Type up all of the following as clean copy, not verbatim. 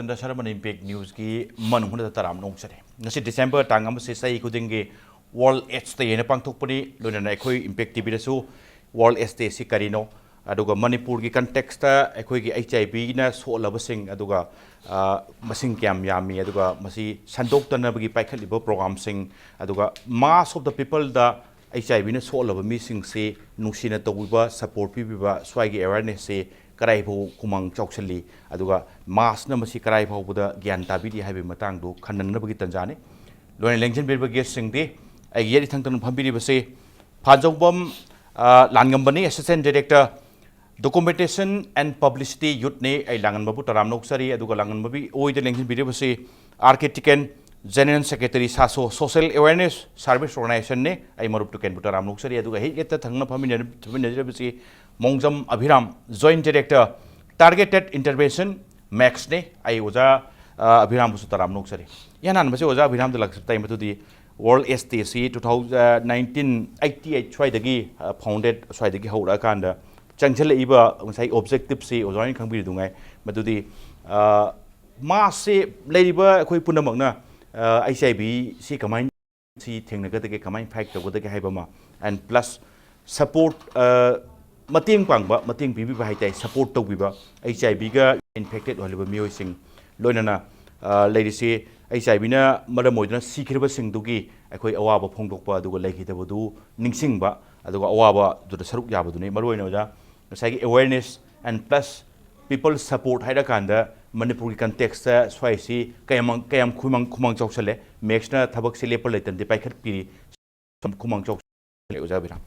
Sharatchandra Sharma Impact News ki Manung Hutna taram nong sare. Ngasi December tangam se sai kudingi World AIDS Day na pangthokpani loina na ekhoi Impact TV dasu World AIDS Day si karino aduga Manipur ki context ta ekhoi ki HIV na solabasing aduga masing kyam yami aduga masi sandoktana bagi paikhaliba program sing aduga mass of the people da HIV na solaba mi sing se nungsina tobiba support pibiba swagi awareness se karai bau kumang chauksali aduga mass na masi karai bau buda gyan tabidi haibe matang do khanan na bagi tanjane loina lengchen berba guest sing de ai yeri thangtan phambiri base Phanjoubam Langamba ni Assistant Director Documentation and Publicity Youth ne ai Langanba bu taram noksari aduga Langanba bi oi de lengchen biri base Tiken General Secretary SASO Social Awareness Service Organization ne ai marup to ken bu taram noksari aduga he yetta thangna phamina base Mongjam Abhiram Joint Director Targeted Intervention Max ne ai oja Abhiram bu taram noksari yanan base oja Abhiram de lak time to the World AIDS Day 1988 swai founded swai dagi hawra kanda changchale iba ngai objective se ozani khangbi dungai madudi mass se leiba khoi punamak na HIV si kamai si thengna ga de kamai fight to ga de haibama and plus support mating pangba mating bibi ba haitai support to biba HIV ga infected holiba mioi sing loinana ladies se HIV na maramoidna sikhirba singdugi akhoi awaba phongdokpa aduga lekhidabadu ningsingba aduga awaba duda saruk yabadune maroina ja sai awareness and plus people support haida kanda Manipur context swai si kayam khumang chauksale max na thabak se lepal leitan de paikhat piri khumang chauksale oja biram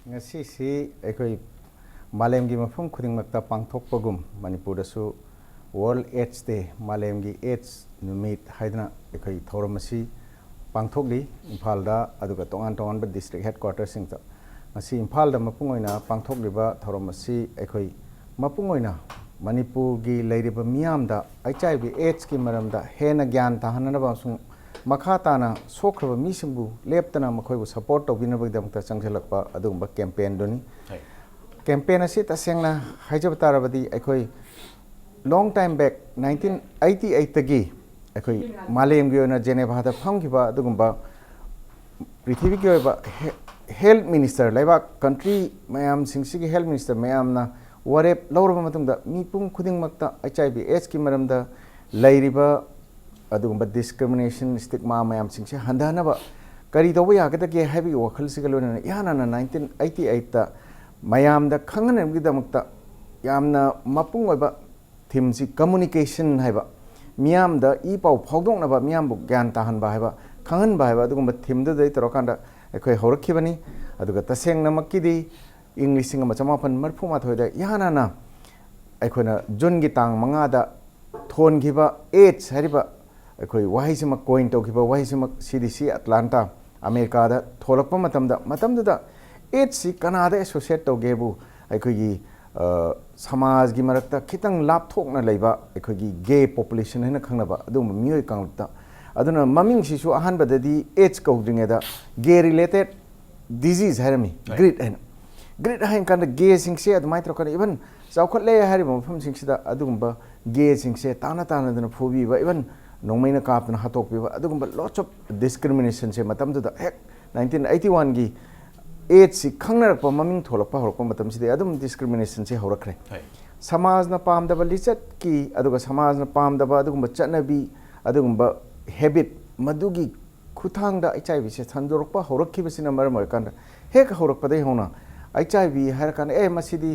ngasi si akhoi malem gi mafum khuding makta pangthokpagum Manipur dasu World AIDS Day malem gi AIDS numit haidna ekai thoramasi pangthokli Imphal da aduga tongan ba district headquarters sing ta masi Imphal da mapungoina pangthokliba thoramasi ekai mapungoina Manipur gi leiriba miam da HIV AIDS ki maram da hena gyan ta hanana ba sung makha tana sokhra mi simbu leptana makhoi bu support to binabag dam ta changselakpa adugba campaign doni campaign asi tasengna haijab tarabadi ekai long time back 1988 tagi akhoi malem gi ona Geneva da phangkiba adugumba prithvi gi oba health minister laiba country mayam singsigi health minister mayam na warep lawraba matungda mipum khuding makta HIV AIDS ki maramda lairiba adugumba discrimination stigma mayam singse handana ba kari doba yagada ge habi wakhal sigalona yana na 1988 ta mayam da khangan gi damakta yamna mapung oba thimsi communication haiba miam da I pau phogdong na ba miam bu gyan tahan ba haiba khangan ba haiba adugum thim da dei torokanda ekhoi horakhibani aduga taseng namakki di english singa machamapan marphuma thoida yana na ekhoina jun gi tang manga da thon giba AIDS hariba ekhoi wahisima coin to giba wahisima CDC Atlanta America da tholakpa matamda da AIDS si Canada associate to gebu ekhoi gi समाज की मरक्ता खितंग लापथोकना लेबा एखोगी गे population हेना खंगनबा अदुम मियोय कांगलता अदुना ममिंग Sissu अहानबददी as कौद्रिंगेदा गे related disease हैरमी grid हाइन कांड गे सिंगसे अदमाय त्रकन even चावखले हारि मफम सिंगसिदा अदुगुंबा गे सिंगसे ताना दना फोबीबा even नोंमैना कापना हातोकबीबा अदुगुंबा lots of discrimination से मतमदुदा हेक 1981 की AIDS si khangnarpa maming tholakpa horokpa matam side adum discrimination se horakre samaj na pamdaba lichat ki aduga samaj na pamdaba adugumba chatnabi adugumba habit madugi khuthang da HIV se thandorokpa horakki bisina maram kan hek horokpa dei hona HIV har kan masidi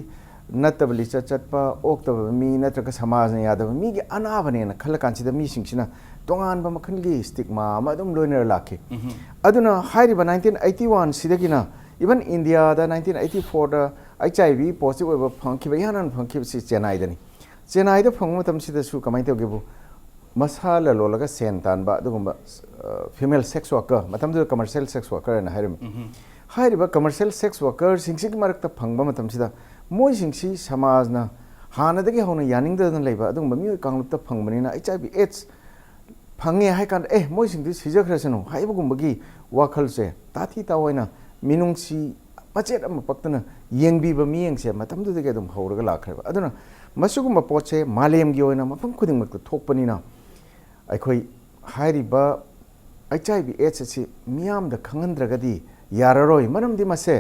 natab lichat chatpa okta mi natraka samaj na yadaba mi gi anabane na khalakan sida mi singsina tongan ba makhan gi stigma madum loiner lakhe aduna hairiba 1981 sidagina even India da 1984 da HIV positive over phangki bayanan phangki si Chennai da phangma tam si da su kamai te gebu masala lolaga sentan ba dugumba female sex worker matam du commercial sex worker na hairim hairiba commercial sex worker singsig marakta phangba matam si da moi singsi samaj na hana dagi hona yaning da leiba dugumba mi kanglupta phangmani na HIV AIDS phange hai kan moi singdi sijakrasano haibugumba gi wakhal se tathi tawaina minungsi macet ama paktana yengbi ba miyeng se matam du de dum hawraga lakhre aduna मसुगुम पोचे मालेम की ओइना मफम खुदिंग मक थोकपनिना अखोई हाइरिबा HIV AIDS से मियाम the खंगंद्रगदी याररोय मरमदि मसे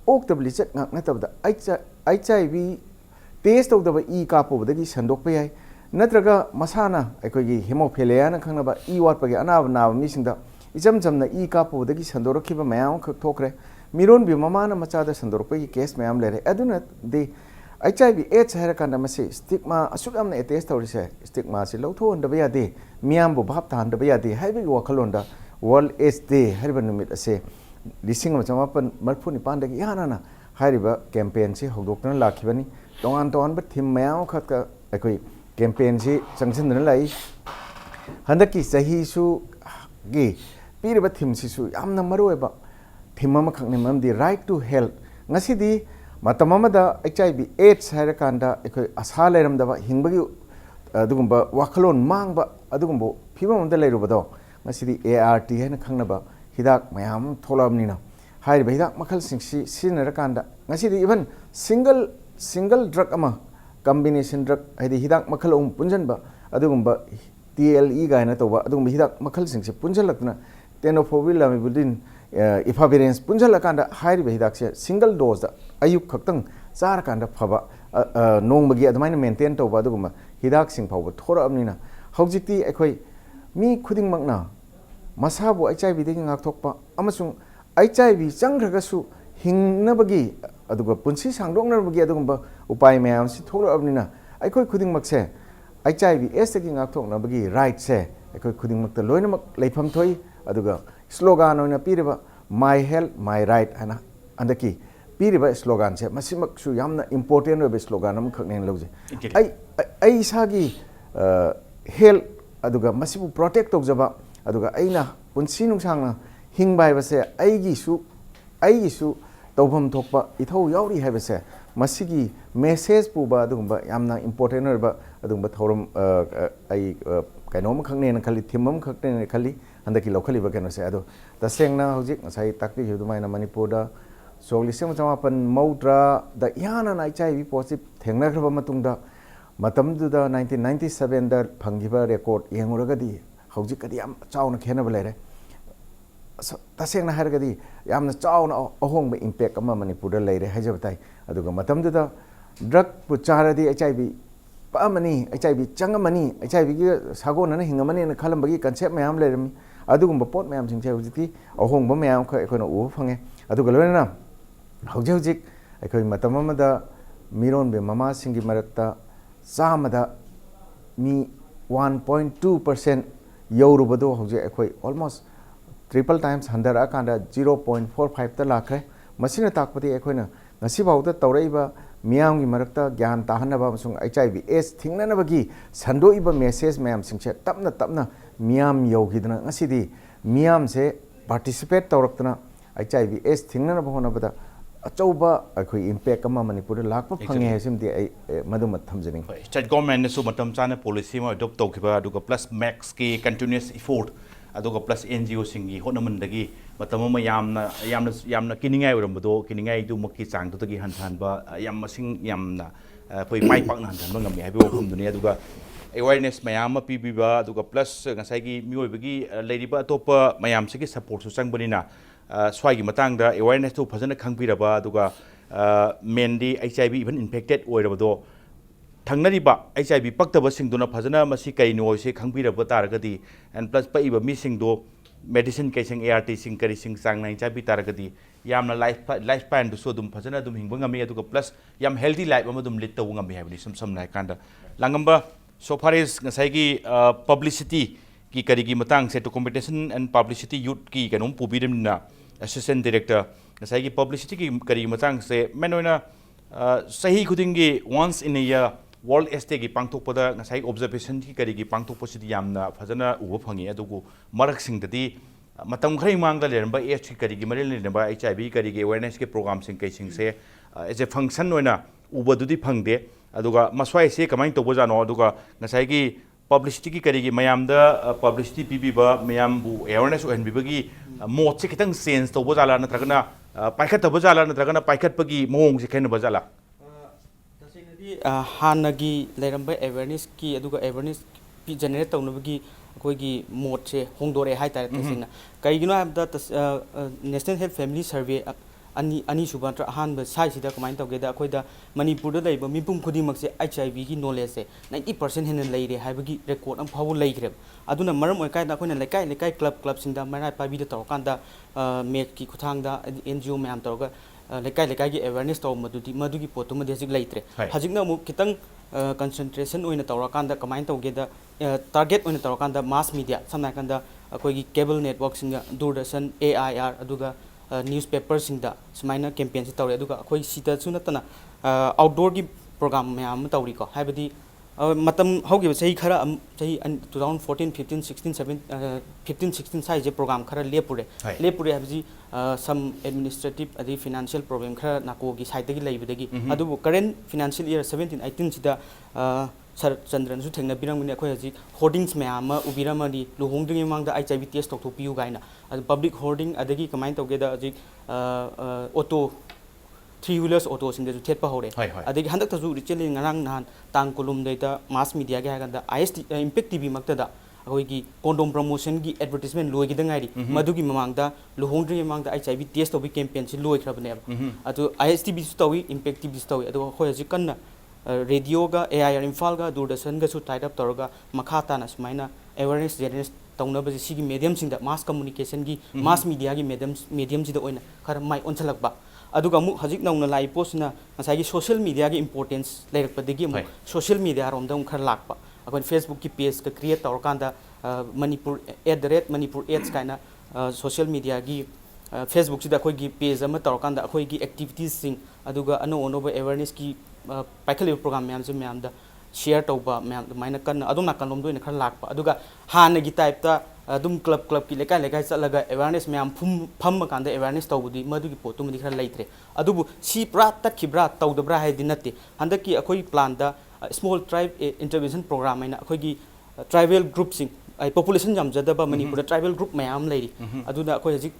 ओक्तबलि चट ngak natabda HIV test तौदब ई कापोबदगी संदोकप याय नत्रगा मसाना अखोई haemophilia ना खंगनबा ई वाटपगे अनाब नाब मिसिंगदा इचम चमना ई कापोबदगी संदोरखिबा मयाम खक थोकरे मिरोन बि ममाना मचादा संदोरपगी case मयाम लेरे अदुना दे HIV AIDS है रखा नमसे स्टिग्मा असुक हमने अटेस्ट तौरिसे स्टिग्मा से लौथो हंदब यादे मियाम बु भाप था हंदब यादे हाइबगी वखलोंदा वर्ल्ड एड्स डे हरिबा नुमित असे लिसिंग मचमापन मरफु निपानदगी यानाना हाइरिबा कैंपेन से हौदोक्तना लाखिबनी तोंगान तोंगान थिम मयाम खतका अखोई कैंपेन से चंगसिनदना लाई हंदकी सहीसु गी पीरिबा थिम सिसु यामना मरुएबा थिम अमा खकने ममदि right to health ngasi matam amada HIV AIDS haira kanda ekoi asa leramdaba hingbagi adugumba wakhalon mangba adugumbo phibam amda leirubado ngasidi ART haina khangnaba hidak mayam tholamnina hairiba hidak makhal singsi sinara kanda ngasidi even single drug ama combination drug haidi hidak makhal punjanba adugumba TLE gaina toba adugumba hidak makhal singsi punjalakna tenofovir lamivudin efavirenz पुंजलकांदा हाइरिबा हिदाकसे single dose दा अयुक खक्तंग चारकांदा फबा नोंबगी अदमाइन maintain तौबा दुगुमा हिदाक सिंग फावबा थोरअबनिना हौजिक्ति अखोई मी खुदिंगमकना मसाबु HIV दगी ngakthokpa amasung HIV changragasu hingnabagi aduga punsi sangdoknabagi adugumba upai mayam si thorabnina akhoi khudingmakse HIV AIDS dagi ngakthoknabagi right se akhoi khudingmakta loinamak leifam thoi aduga slogan oina piriba my health my right ana andaki piriba slogan se masimak su yamna important obe slogan am khaknen loje ai sagi health aduga masibu protect tokjaba aduga aina punsi nungsangna hingbai base aigi su tawbam thokpa ithau yauri habase masigi message puba adugumba yamna important oba adugumba thorum ai kainom khaknen khali thimam khaknen khali अंदकी लौखली बकेनो से अदो तसेंगना हौजिक ngasai takpi hidumaina manipur da सोलिसिंग चमापन मौद्रा द याना HIV पॉजिटिव थेंगनाख्रबा मतुंगदा मतमदुदा 1997 दा फंगिबा रेकॉर्ड येंगुरगदी हौजिकदी याम चावना खेनबा लेरे तसेंगना हारगदी यामना चावना अहोंगबा इंपैक्ट अमा मणिपुर दा लेरे हाजबताई अदुगा मतमदुदा ड्रग पुचारदी HIV पामनी HIV चंगमनी HIV की सागोनना हिंगमनी न खलमबगी कांसेप्ट मयाम लेरमी अदुगुंबा पोट मयाम सिंगसे हौजिकती अहोंगबा मयाम ख एकोना उ फंगे अदुगा लोना हौजिक अखोई मतम अमदा मिरोनबे ममा सिंगी मरक्ता चामदा मी 1.2% यौरुबदो हौजे अखोई ऑलमोस्ट ट्रिपल टाइम्स हंदर अकांदा 0.45 ता लाखरे मसिना ताकपति अखोइना ngasi bawda tawraiba miyam gi marakta gyan tahanaba masung HIV AIDS thingnanabagi sandoiba message mayam singche tapna miyam yogidna ngasi di miyam se participate tawraktana HIV AIDS thingnanaba honabada achauba akhoi impact ama manipur lakpa phange hesimdi ai maduma thamjani state government ne su matam chana policy ma adopt tawkiba aduga plus max ki continuous effort aduga plus NGO singi honamandagi matama yamna kiningai urambado kiningai du makki chang to gi hanhanba yam masing yamna poi pai pakna hanhanba ngami haibo khum dunia aduga awareness mayam pibiba aduga plus ngasai gi mioi leiriba topa mayam sigi support su changbanina swai gi matang da awareness to phajana khangpiraba aduga mainly HIV even infected oirabado thangnariba HIV paktaba singduna phajana masi kaino se khangpiraba taragadi and plus paiba mi singdo medicine kaising ART sing kari sing sang nai HIV taragadi yamna lifespan du so dum phajana dum hingba ngami aduga plus yam healthy life amadum lit tawu ngami habni sum nai kanda langamba so far is ngasai gi publicity ki kari gi matang se to competition and publicity youth ki kanom pubirimna assistant director ngasai gi publicity ki kari matang se menoina sahi khudingi once in a year world ST gi pangthokpada ngasai observation ki kari gi pangthokposidi yamna phajana uba phangi adugu marak singdadi matam khrai mangda leramba AH ki kari gi maril leramba HIV kari gi awareness ke program sing kai sing se as a function oina uba dudi phangde aduga maswai se kamai to bojano aduga ngasai gi publicity ki kari gi mayam da publicity pibiba mayam bu awareness ohen bibagi mot se kitang sense to bojala natragana paikhat to bojala natragana paikhat pagi mong se khen bojala ꯍꯥꯟꯅꯒꯤ ꯂꯩꯔꯝꯕ ꯑꯦꯋꯦꯔꯅꯦꯁꯀꯤ ꯑꯗꯨꯒ awareness generate ꯇꯧꯅꯕꯒꯤ ꯑꯩꯈꯣꯏꯒꯤ ꯃꯣꯠꯁꯦ ꯍꯣꯡꯗꯣꯔꯛꯑꯦ ꯍꯥꯏꯇꯥꯔꯦ ꯇꯁꯦꯡꯅ ꯀꯩꯒꯤꯅꯣ ꯍꯥꯏꯕꯗ national health family survey ꯑꯅꯤꯁꯨꯕ ꯅꯠꯇ꯭ꯔꯒ ꯑꯍꯥꯟꯕ ꯁꯥꯏꯁꯤꯗ ꯀꯃꯥꯏꯅ ꯇꯧꯒꯦꯗ ꯑꯩꯈꯣꯏꯗ ꯃꯅꯤꯄꯨꯔꯗ ꯂꯩꯕ ꯃꯤꯄꯨꯝ ꯈꯨꯗꯤꯡꯃꯛꯁꯦ HIV ꯅꯣꯂꯦꯖꯁꯦ 90% ꯍꯦꯟꯅ ꯂꯩꯔꯦ ꯍꯥꯏꯕꯒꯤ ꯔꯦꯀꯣꯔꯠ ꯑꯃ ꯐꯥꯎꯕ ꯂꯩꯈ꯭ꯔꯦꯕ ꯑꯗꯨꯅ ꯃꯔꯝ ꯑꯣꯏꯔꯀꯥꯟꯗ ꯑꯩꯈꯣꯏꯅ ꯂꯩꯀꯥꯏ ꯀ꯭ꯂꯕꯁꯤꯡꯗ ꯃꯩꯔꯥ ꯄꯥꯏꯕꯤꯗ ꯇꯧꯔꯀꯥꯟꯗ ꯃꯦꯠꯀꯤ ꯈꯨꯠꯊꯥꯡꯗ NGO ꯃꯌꯥꯝ ꯇꯧꯔꯒ ꯂꯩꯀꯥꯏꯒꯤ ꯑꯦꯋꯦꯔꯅꯦꯁ ꯇꯧꯕ ꯃꯗꯨꯒꯤ ꯄꯣꯠꯇꯨꯃꯗꯤ ꯍꯧꯖꯤꯛ ꯂꯩꯇ꯭ꯔꯦ ꯍꯧꯖꯤꯛꯅ ꯑꯃꯨꯛ ꯈꯤꯇꯪ ꯀꯟꯁꯦꯟꯇ꯭ꯔꯦꯁꯟ ꯑꯣꯏꯅ ꯇꯧꯔꯀꯥꯟꯗ ꯀꯃꯥꯏꯅ ꯇꯧꯒꯦꯗ ꯇꯥꯔꯒꯦꯠ ꯑꯣꯏꯅ ꯇꯧꯔꯀꯥꯟꯗ ꯃꯥꯁ ꯃꯤꯗꯤꯌꯥ ꯁꯝꯅ ꯍꯥꯏꯔꯀꯥꯟꯗ ꯑꯩꯈꯣꯏꯒꯤ ꯀꯦꯕꯜ ꯅꯦꯠꯋꯥꯔꯛꯁꯤꯡꯒ ꯗꯨꯔꯗꯔꯁꯟ AIR ꯑꯗꯨꯒ ꯅ꯭ꯌꯨꯁꯄꯦꯄꯔꯁꯤꯡꯗ ꯁꯨꯃꯥꯏꯅ ꯀꯦꯝꯄꯦꯟꯁꯤ ꯇꯧꯔꯦ ꯑꯗꯨꯒ ꯑꯩꯈꯣꯏ ꯁꯤꯗꯁꯨ ꯅꯠꯇꯅ ꯑꯥꯎꯠꯗꯣꯔꯒꯤ ꯄ꯭ꯔꯣꯒ꯭ꯔꯥꯝ ꯃꯌꯥꯝ ꯑꯃ ꯇꯧꯔꯤꯀꯣ ꯍꯥꯏꯕꯗꯤ ꯃꯇꯝ ꯍꯧꯈꯤꯕ ꯆꯍꯤ ꯈꯔ ꯆꯍꯤ 2014, 15, 16, 15, 16 ꯁꯥꯏꯁꯦ ꯄ꯭ꯔꯣꯒ꯭ꯔꯥꯝ ꯈꯔ ꯂꯦꯞꯄꯨꯔꯦ ꯍꯥꯏꯕꯁꯤ ꯁꯝ ꯑꯦꯗꯃꯤꯅꯤꯁꯇ꯭ꯔꯦꯇꯤꯞ ꯑꯗꯩ ꯐꯤꯅꯥꯟꯁꯤꯌꯦꯜ ꯄ꯭ꯔꯣꯕ꯭ꯂꯦꯝ ꯈꯔ ꯅꯥꯀꯣꯒꯤ ꯁꯥꯏꯠꯇꯒꯤ ꯂꯩꯕꯗꯒꯤ ꯑꯗꯨꯕꯨ ꯀꯔꯦꯟ ꯐꯤꯅꯥꯟꯁꯤꯌꯦꯜ ꯏꯌꯔ 17, 18ꯁꯤꯗ ꯁꯔꯠꯆꯟꯗ꯭ꯔꯅꯁꯨ ꯊꯦꯡꯅꯕꯤꯔꯝꯒꯅꯤ ꯑꯩꯈꯣꯏ ꯍꯧꯖꯤꯛ ꯍꯣꯔꯗꯤꯡꯁ ꯃꯌꯥꯝ ꯑꯃ ꯎꯕꯤꯔꯝꯃꯅꯤ ꯂꯨꯍꯣꯡꯗ꯭ꯔꯤꯉꯩ ꯃꯃꯥꯡꯗ HIV ꯇꯦꯁ ꯇꯧꯊꯣꯛꯄꯤꯌꯨ ꯀꯥꯏꯅ ꯑꯗꯨ ꯄꯕ꯭ꯂꯤꯛ ꯍꯣꯔꯗꯤꯡ ꯑꯗꯒꯤꯀꯃꯥꯏꯅ ꯇꯧꯒꯦꯗ ꯍꯧꯖꯤꯛ ꯑꯣꯇꯣ 3-wheelers ꯑꯣꯇꯣꯁꯤꯡꯗꯁꯨ ꯊꯦꯠꯄ ꯍꯧꯔꯦ ꯑꯗꯒꯤ ꯍꯟꯗꯛꯇꯁꯨ ꯔꯤꯆꯦꯟꯂꯤ ꯉꯔꯥꯡ ꯅꯍꯥꯟ ꯇꯥꯡ 19ꯗ ꯃꯥꯁ ꯃꯤꯗꯤꯌꯥꯒꯤ ꯍꯥꯏꯔꯀꯥꯟꯗ ꯏꯝꯄꯦꯛ ꯇꯤꯚꯤ ꯃꯛꯇꯗ ꯑꯩꯈꯣꯏꯒꯤ ꯀꯣꯟꯗꯣꯝ ꯄ꯭ꯔꯃꯣꯁꯟꯒꯤ ꯑꯦꯗꯚꯔꯇꯤꯁꯃꯦꯟ ꯂꯣꯏꯒꯤꯗ ꯉꯥꯏꯔꯤ ꯃꯗꯨꯒꯤ ꯃꯃꯥꯡꯗ ꯂꯨꯍꯣꯡꯗ꯭ꯔꯤꯉꯩ ꯃꯃꯥꯡꯗ HIV ꯇꯦꯁ ꯇꯧꯕꯒꯤ ꯀꯦꯝꯄꯦꯟꯁꯤ ꯂꯣꯏꯈ꯭ꯔꯕꯅꯦꯕ ꯑꯗꯨ ISTVꯁꯨ ꯇꯧꯏ ꯏꯝꯄꯦꯛ ꯇꯤꯚꯤꯁꯨ ꯇꯧꯏ ꯑꯗꯨꯒ ꯑꯩꯈꯣꯏ ꯍꯧꯖꯤꯛ ꯀꯟꯅ ꯔꯦꯗꯤꯑꯣꯒ AIR ꯏꯝꯐꯥꯜꯒ ꯗꯨꯔꯗꯔꯁꯟꯒꯁꯨ ꯇꯥꯏꯠ ꯑꯞ ꯇꯧꯔꯒ ꯃꯈꯥ ꯇꯥꯅ ꯁꯨꯃꯥꯏꯅ ꯑꯦꯋꯦꯔꯅꯦꯁ ꯖꯦꯅꯦꯔꯦꯠ ꯇꯧꯅꯕꯁꯤ ꯁꯤꯒꯤ ꯃꯦꯗꯤꯌꯝꯁꯤꯡꯗ ꯃꯥꯁ ꯀꯝꯃꯨꯅꯤꯀꯦꯁꯟꯒꯤ ꯃꯥꯁ ꯃꯤꯗꯤꯌꯥꯒꯤ ꯃꯦꯗꯤꯌꯝꯁꯤꯗ ꯑꯣꯏꯅ ꯈꯔ ꯃꯥꯏ ꯑꯣꯟꯁꯤꯜꯂꯛꯄ ꯑꯗꯨꯒ ꯑꯃꯨꯛ ꯍꯧꯖꯤꯛ ꯅꯧꯅ ꯂꯥꯛꯏ ꯄꯣꯠꯁꯤꯅ ꯉꯁꯥꯏꯒꯤ ꯁꯣꯁꯤꯌꯦꯜ ꯃꯤꯗꯤꯌꯥꯒꯤ ꯏꯝꯄꯣꯔꯇꯦꯟꯁ ꯂꯩꯔꯛꯄꯗꯒꯤ ꯑꯃꯨꯛ ꯁꯣꯁꯤꯌꯦꯜ ꯃꯤꯗꯤꯌꯥꯔꯣꯝꯗ ꯑꯃꯨꯛ ꯈꯔ ꯂꯥꯛꯄ ꯑꯩꯈꯣꯏ ꯐꯦꯁꯕꯨꯛꯀꯤ ꯄꯦꯖꯀ ꯀ꯭रिꯌꯦꯠ ꯇꯧꯔꯀꯥꯟꯗ ꯃꯅꯤꯄꯨꯔ @manipur AIDS ꯀꯥꯏꯅ ꯁꯣꯁꯤꯌꯦꯜ ꯃꯤꯗꯤꯌꯥꯒꯤ ꯐꯦꯁꯕꯨꯛꯁꯤꯗ ꯑꯩꯈꯣꯏꯒꯤ ꯄꯦꯖ ꯑꯃ ꯇꯧꯔꯀꯥꯟꯗ ꯑꯩꯈꯣꯏꯒꯤ ꯑꯦꯛꯇꯤꯚꯤꯇꯤꯁꯁꯤꯡ ꯑꯗꯨꯒ ꯑꯅꯧ ꯑꯅꯧꯕ ꯑꯦꯋꯦꯔꯅꯦꯁꯀꯤ ꯄꯥꯏꯈꯠꯂꯤꯕ ꯄ꯭ꯔꯣꯒ꯭ꯔꯥꯝ ꯃꯌꯥꯝꯗ ꯁꯤꯌꯔ ꯇꯧꯕ ꯃꯌꯥꯝ ꯑꯗꯨꯃꯥꯏꯅ ꯀꯟꯅ ꯑꯗꯣꯝ ꯅꯥꯀꯜꯂꯣꯝꯗ ꯑꯣꯏꯅ ꯈꯔ ꯂꯥꯛꯄ ꯑꯗꯨꯒ ꯍꯥꯟꯅꯒꯤ ꯇꯥꯏꯞꯇ ꯑꯗꯨꯝ ꯀ꯭ꯂꯕꯀꯤ ꯂꯩꯀꯥꯏ ꯆꯠꯂꯒ ꯑꯦꯋꯦꯔꯅꯦꯁ ꯃꯌꯥꯝ ꯐꯝꯃ ꯀꯥꯟꯗ ꯑꯦꯋꯦꯔꯅꯦꯁ ꯇꯧꯕꯗꯤ ꯃꯗꯨꯒꯤ ꯄꯣꯠꯇꯨꯃꯗꯤ ꯈꯔ ꯂꯩꯇ꯭ꯔꯦ ꯑꯗꯨꯕꯨ ꯁꯤ ꯄꯨꯔꯥ ꯇꯠꯈꯤꯕ꯭ꯔꯥ ꯇꯧꯗꯕ꯭ꯔꯥ ꯍꯥꯏꯗꯤ ꯅꯠꯇꯦ ꯍꯟꯗꯛꯀꯤ ꯑꯩꯈꯣꯏ ꯄ꯭ꯂꯥꯟꯗ ꯁ꯭ꯃꯣꯜ ꯇ꯭ꯔꯥꯏꯕ ꯏꯟꯇꯔꯚꯦꯟꯁꯟ ꯄ꯭ꯔꯣꯒ꯭ꯔꯥꯝ ꯍꯥꯏꯅ ꯑꯩꯈꯣꯏꯒꯤ ꯇ꯭ꯔꯥꯏꯕꯦꯜ ꯒ꯭ꯔꯨꯞꯁꯤꯡ ꯄꯣꯄꯨꯂꯦꯁꯟ ꯌꯥꯝꯖꯗꯕ ꯃꯅꯤꯄꯨꯔꯗ ꯇ꯭ꯔꯥꯏꯕꯦꯜ ꯒ꯭ꯔꯨꯞ ꯃꯌꯥꯝ ꯂꯩꯔꯤ ꯑꯗꯨꯅ ꯑꯩꯈꯣꯏ ꯍꯧꯖꯤꯛ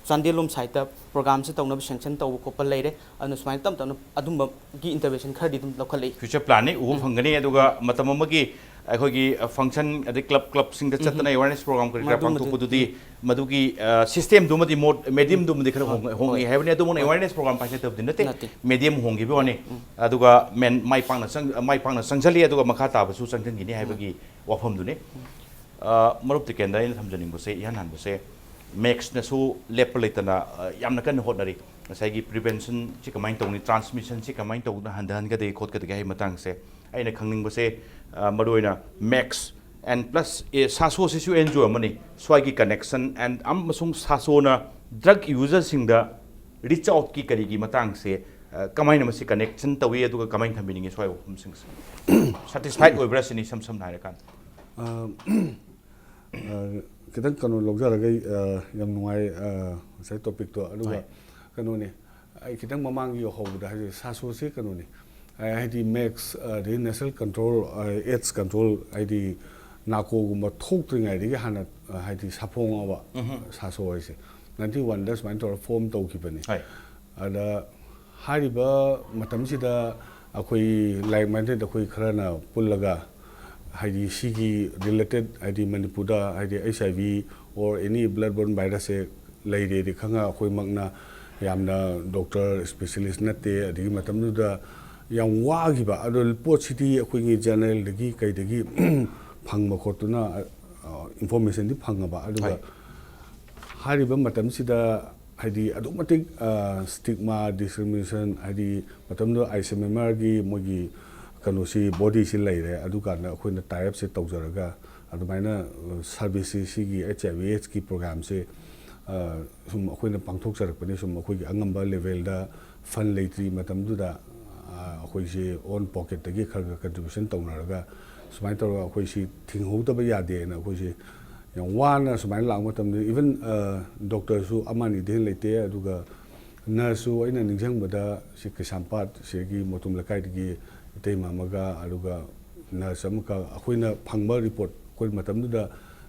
ꯆꯥꯟꯗꯦꯜꯂꯣꯝ ꯁꯥꯏꯠꯇ ꯄ꯭ꯔꯣꯒ꯭ꯔꯥꯝꯁꯦ ꯇꯧꯅꯕ ꯁꯦꯡꯁꯟ ꯇꯧꯕ ꯈꯣꯠꯄ ꯂꯩꯔꯦ ꯑꯗꯨꯅ ꯁꯨꯃꯥꯏꯅ ꯇꯞꯅ ꯑꯗꯨꯝꯕꯒꯤ ꯏꯟꯇꯔꯚꯦꯟꯁꯟ ꯈꯔꯗꯤ ꯑꯗꯨꯝ ꯂꯧꯈꯠꯂꯛꯏ ꯐ꯭ꯌꯨꯆꯔ ꯄ꯭ꯂꯥꯟꯅꯤ ꯎꯕ ꯐꯪꯒꯅꯤ ꯑꯗꯨꯒ ꯃꯇꯝ ꯑꯃꯒꯤ ꯑꯩꯈꯣꯏꯒꯤ ꯐꯪꯁꯟ ꯑꯗꯩ ꯀ꯭ꯂꯕꯁꯤꯡꯗ ꯆꯠꯇꯅ ꯑꯦꯋꯦꯔꯅꯦꯁ ꯄ꯭ꯔꯣꯒ꯭ꯔꯥꯝ ꯀꯔꯤ ꯄꯥꯡꯊꯣꯛꯄꯗꯨꯗꯤ ꯃꯗꯨꯒꯤ ꯁꯤꯁꯇꯦꯝꯗꯨꯃꯗꯤ ꯃꯦꯗꯤꯌꯝꯗꯨꯃꯗꯤ ꯈꯔ ꯍꯣꯡꯉꯤ ꯍꯥꯏꯕꯅꯤ ꯑꯗꯨꯃꯛꯅ ꯑꯦꯋꯦꯔꯅꯦꯁ ꯄ꯭ꯔꯣꯒ꯭ꯔꯥꯝ ꯄꯥꯏꯈꯠꯇꯕꯗꯤ ꯅꯠꯇꯦ ꯃꯦꯗꯤꯌꯝ ꯍꯣꯡꯈꯤꯕ ꯋꯥꯅꯤ ꯑꯗꯨꯒ ꯃꯥꯏ ꯄꯥꯛꯅ ꯆꯪꯁꯤꯜꯂꯤ ꯑꯗꯨꯒ ꯃꯈꯥ ꯇꯥꯕꯁꯨ ꯆꯪꯁꯤꯟꯈꯤꯅꯤ ꯍꯥꯏꯕꯒꯤ ꯋꯥꯐꯝꯗꯨꯅꯤ ꯃꯔꯨꯞ ꯇꯤꯀꯦꯟꯗ ꯑꯩꯅ ꯊꯝꯖꯅꯤꯡꯕꯁꯦ ꯏꯍꯥꯟ ꯍꯥꯟꯕꯁꯦ ꯃꯦꯛꯁꯅꯁꯨ ꯂꯦꯞꯄ ꯂꯩꯇꯅ ꯌꯥꯝꯅ ꯀꯟꯅ ꯍꯣꯠꯅꯔꯤ ꯉꯁꯥꯏꯒꯤ ꯄ꯭ꯔꯤꯚꯦꯟꯁꯟꯁꯤꯀꯃꯥꯏꯅ ꯇꯧꯅꯤ ꯇ꯭ꯔꯥꯟꯁꯃꯤꯁꯟꯁꯤ ꯀꯃꯥꯏꯅ ꯇꯧꯗꯅ ꯍꯟꯊꯍꯟꯒꯗꯒꯦ ꯈꯣꯠꯀꯗꯒꯦ ꯍꯥꯏꯕ ꯃꯇꯥꯡꯁꯦ ꯑꯩꯅ ꯈꯪꯅꯤꯡꯕꯁꯦ ꯃꯔꯨꯑꯣꯏꯅ ꯃꯦꯛꯁ ꯑꯦꯟ ꯄ꯭ꯂꯁ ꯁꯥꯁꯣꯁꯤꯁꯨ NGO ꯑꯃꯅꯤ ꯁ꯭ꯋꯥꯏꯒꯤ ꯀꯅꯦꯛꯁꯟ ꯑꯦꯟ ꯑꯃꯁꯨꯡ ꯁꯥꯁꯣꯅ ꯗ꯭ꯔꯒ ꯌꯨꯖꯔꯁꯤꯡꯗ ꯔꯤꯆ ꯑꯥꯎꯠꯀꯤ ꯀꯔꯤꯒꯤ ꯃꯇꯥꯡꯁꯦ ꯀꯃꯥꯏꯅ ꯃꯁꯤ ꯀꯅꯦꯛꯁꯟ ꯇꯧꯏ ꯑꯗꯨꯒ ꯀꯃꯥꯏꯅ ꯊꯝꯕꯤꯅꯤꯡꯉꯤ ꯁ꯭ꯋꯥꯏ ꯋꯥꯐꯝꯁꯤꯡꯁꯦ ꯁꯦꯇꯤꯁꯐꯥꯏꯠ ꯑꯣꯏꯕ꯭ꯔꯥ ꯁꯤꯅꯤ ꯏꯁꯝ ꯁꯝꯅ ꯍꯥꯏꯔꯀꯥꯟꯗ ꯈꯤꯇꯪ ꯀꯩꯅꯣ ꯂꯧꯖꯔꯒ ꯌꯥꯝ ꯅꯨꯡꯉꯥꯏ ꯉꯁꯥꯏ ꯇꯣꯄꯤꯛꯇꯣ ꯑꯗꯨꯒ ꯀꯩꯅꯣꯅꯤ ꯑꯩ ꯈꯤꯇꯪ ꯃꯃꯥꯡꯒꯤ ꯍꯧꯕꯗ ꯍꯥꯏꯗꯤ ꯁꯥꯁꯣꯁꯤ ꯀꯩꯅꯣꯅꯤ ꯍꯥꯏꯗꯤ ꯃꯦꯛꯁ ꯑꯗꯩ ꯅꯦꯁꯅꯦꯜ ꯀꯟꯇ꯭ꯔꯣꯜ AIDS ꯀꯟꯇ꯭ꯔꯣꯜ ꯍꯥꯏꯗꯤ ꯅꯥꯀꯣꯒꯨꯝꯕ ꯊꯣꯛꯇ꯭ꯔꯤꯉꯩꯗꯒꯤ ꯍꯥꯟꯅ ꯍꯥꯏꯗꯤ ꯁꯥꯐꯣꯡꯉꯕ ꯁꯥꯁꯣ ꯍꯥꯏꯁꯦ 91ꯗ ꯁꯨꯃꯥꯏꯅ ꯇꯧꯔ ꯐꯣꯝ ꯇꯧꯈꯤꯕꯅꯤ ꯑꯗ ꯍꯥꯏꯔꯤꯕ ꯃꯇꯝꯁꯤꯗ ꯑꯩꯈꯣꯏ ꯂꯥꯏꯛ ꯃꯥꯏꯟꯗꯦꯗ ꯑꯩꯈꯣꯏ ꯈꯔꯅ ꯄꯨꯜꯂꯒ ꯍꯥꯏꯗꯤ ꯁꯤꯒꯤ ꯔꯤꯂꯦꯇꯦഡ് ꯍꯥꯏꯗꯤ ꯃꯅꯤꯄꯨꯔꯗ ꯍꯥꯏꯗꯤ HIV or any blood borne ꯚꯥꯏꯔꯁꯁꯦ ꯂꯩꯔꯦꯗꯤ ꯈꯪꯉ ꯑꯩꯈꯣꯏꯃꯛꯅ ꯌꯥꯝꯅ ꯗꯣꯛꯇꯔ ꯏꯁꯄꯦꯁꯤꯌꯦꯂꯤꯁ ꯅꯠꯇꯦ ꯑꯗꯒꯤ ꯃꯇꯝꯗꯨꯗ ꯌꯥꯝ ꯋꯥꯈꯤꯕ ꯑꯗꯣ ꯄꯣꯠꯁꯤꯗꯤ ꯑꯩꯈꯣꯏꯒꯤ ꯖꯔꯅꯦꯜꯗꯒꯤ ꯀꯩꯗꯒꯤ ꯐꯪꯕ ꯈꯣꯠꯇꯨꯅ ꯏꯟꯐꯣꯔꯃꯦꯁꯟꯗꯤ ꯐꯪꯉꯕ ꯑꯗꯨꯒ ꯍꯥꯏꯔꯤꯕ ꯃꯇꯝꯁꯤꯗ ꯍꯥꯏꯗꯤ ꯑꯗꯨꯛ ꯃꯇꯤꯛ ꯁ꯭ꯇꯤꯛꯃꯥ ꯗꯤꯁꯀ꯭ꯔꯤꯃꯤꯅꯦꯁꯟ ꯍꯥꯏꯗꯤ ꯃꯇꯝꯗꯨꯗ ICMMRꯒꯤ ꯃꯣꯏꯒꯤ ꯀꯩꯅꯣꯁꯤ ꯕꯣꯗꯤꯁꯤ ꯂꯩꯔꯦ ꯑꯗꯨꯀꯥꯟꯗ ꯑꯩꯈꯣꯏꯅ ꯇꯥꯏꯞꯁꯦ ꯇꯧꯖꯔꯒ ꯑꯗꯨꯃꯥꯏꯅ ꯁꯥꯔꯚꯤꯁꯁꯤ ꯁꯤꯒꯤ HIV/AIDSꯀꯤ ꯄ꯭ꯔꯣꯒ꯭ꯔꯥꯝꯁꯦ ꯁꯨꯝ ꯑꯩꯈꯣꯏꯅ ꯄꯥꯡꯊꯣꯛꯆꯔꯛꯄꯅꯤ ꯁꯨꯝ ꯑꯩꯈꯣꯏꯒꯤ ꯑꯉꯝꯕ ꯂꯦꯚꯦꯜꯗ ꯐꯟ ꯂꯩꯇ꯭ꯔꯤ ꯃꯇꯝꯗꯨꯗ ꯑꯩꯈꯣꯏꯁꯦ ꯑꯣꯟ ꯄꯣꯀꯦꯠꯇꯒꯤ ꯈꯔ ꯀꯟꯇ꯭ꯔꯤꯕ꯭ꯌꯨꯁꯟ ꯇꯧꯅꯔꯒ ꯁꯨꯃꯥꯏꯅ ꯇꯧꯔꯒ ꯑꯩꯈꯣꯏꯁꯤ ꯊꯤꯡꯍꯧꯗꯕ ꯌꯥꯗꯦꯅ ꯑꯩꯈꯣꯏꯁꯦ ꯌꯥꯝ ꯋꯥꯅ ꯁꯨꯃꯥꯏꯅ ꯂꯥꯛꯄ ꯃꯇꯝꯗ ꯏꯚꯟ ꯗꯣꯛꯇꯔꯁꯨ ꯑꯃ ꯑꯅꯤꯗꯤ ꯂꯩꯇꯦ ꯑꯗꯨꯒ ꯅꯔꯁꯁꯨ ꯑꯩꯅ ꯅꯤꯡꯁꯤꯡꯕꯗ ꯁꯤ ꯀꯩꯁꯥꯝꯄꯥꯠ ꯁꯤꯒꯤ ꯃꯣꯇꯨꯝ ꯂꯩꯀꯥꯏꯗꯒꯤ ꯏꯇꯩꯃ ꯑꯃꯒ ꯑꯗꯨꯒ ꯅꯔꯁ ꯑꯃꯒ ꯑꯩꯈꯣꯏꯅ ꯐꯪꯕ ꯔꯤꯄꯣꯔꯠ ꯑꯩꯈꯣꯏ ꯃꯇꯝꯗꯨꯗ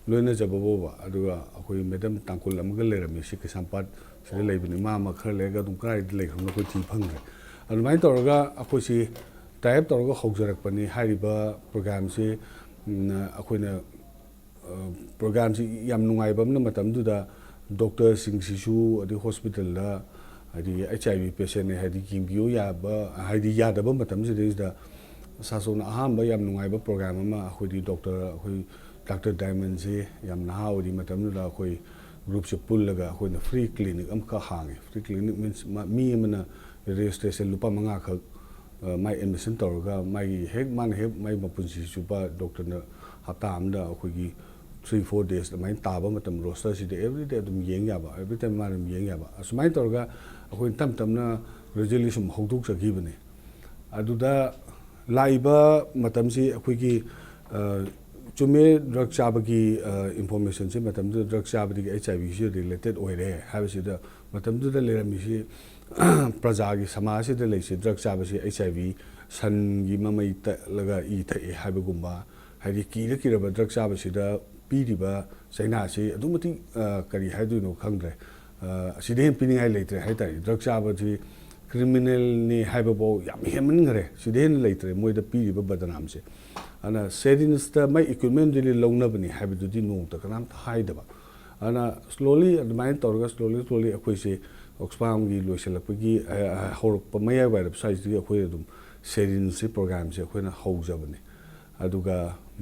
ꯂꯣꯏꯅꯖꯕ ꯐꯥꯎꯕ ꯑꯗꯨꯒ ꯑꯩꯈꯣই ꯃꯦꯗꯝ ꯇꯥꯡꯀꯨꯜ ꯑꯃꯒ ꯂꯩꯔꯝꯃꯤ ꯁꯤ ꯀꯩꯁꯥꯝꯄꯥꯠ ꯁꯤꯗ ꯂꯩꯕꯅꯤ ꯃꯥ ꯑꯃ ꯈꯔ ꯂꯩꯔꯒ ꯑꯗꯨꯝ ꯀꯗꯥꯏꯗ ꯂꯩꯈ꯭ꯔꯕꯅꯣ ꯑꯩꯈꯣꯏ ꯊꯤ ꯐꯪꯗ꯭ꯔꯦ ꯑꯗꯨꯃꯥꯏꯅ ꯇꯧꯔꯒ ꯑꯩꯈꯣꯏꯁꯤ टाइप तौर हौजरपनी प्रोग्राम से अखोना प्रोग्राम से याम नुंगाइबम मतमदुदा डॉक्टर सिंगसिसु अदि हॉस्पिटल दा अदि HIV पेशेंट ने हदि किंबियो याबा हदि यादब मतमसिदा सासोन अहम याम नुंगाइबा प्रोग्राम अमा अखोदि डॉक्टर डायमंड से याम नहा ओदि मतमदुदा अखोई ग्रुप से पुल्लगा अखोना फ्री क्लिनिक अमका हांगे फ्री क्लिनिक मीन्स मी अमना रजिस्ट्रेशन लुपा मंगा खक माई एडमिशन तौरगा माई हेक मान हेक माई मपुंसी सुबा डॉक्टर न हप्ता अमदा अखोगी 3-4 days माइन ताबा मतम रोस्टर सिदे एवरी डे अदुम येंग याबा एवरी टाइम मानम येंग याबा असुमाइ तौरगा अखोई तम तमना रेजोल्यूशन हौदुक सखिबने अदुदा लाइबा मतम से अखोगी चुमे ड्रग चाबगी इंफॉर्मेशन से मतम ड्रग चाबदी HIV से रिलेटेड ओइरे हाबसिदा मतम दुदा लेरमिसी प्रजा की समाज से लेसे ड्रग चाबसे HIV सन की ममई लगा ई थे हाबगुम्बा हादि कीरब ड्रग चाबसिदा पीरिबा चाइना से अदुमति करी हादुनो खंग्रे सिदे पिनिंगाइ लेत्रे हाइताइ ड्रग चाबजी क्रिमिनल ने हाबबो याम हेमनगरे सिदे लेत्रे मोइदा पीरिबा बदनाम से अना सेरिन्स ता मै इक्विपमेंट दिली लौनबनी हाबदुदि नोंग त कनाम हाइदबा अना स्लोली अदमाइन तौरगा स्लोली अखोइ से ऑक्सफाम की लोइसलपगी हौरप मया वाइरब साइज की अखोइ अदुम सेरिन से प्रोग्राम से अखोइना हौजबने अदुगा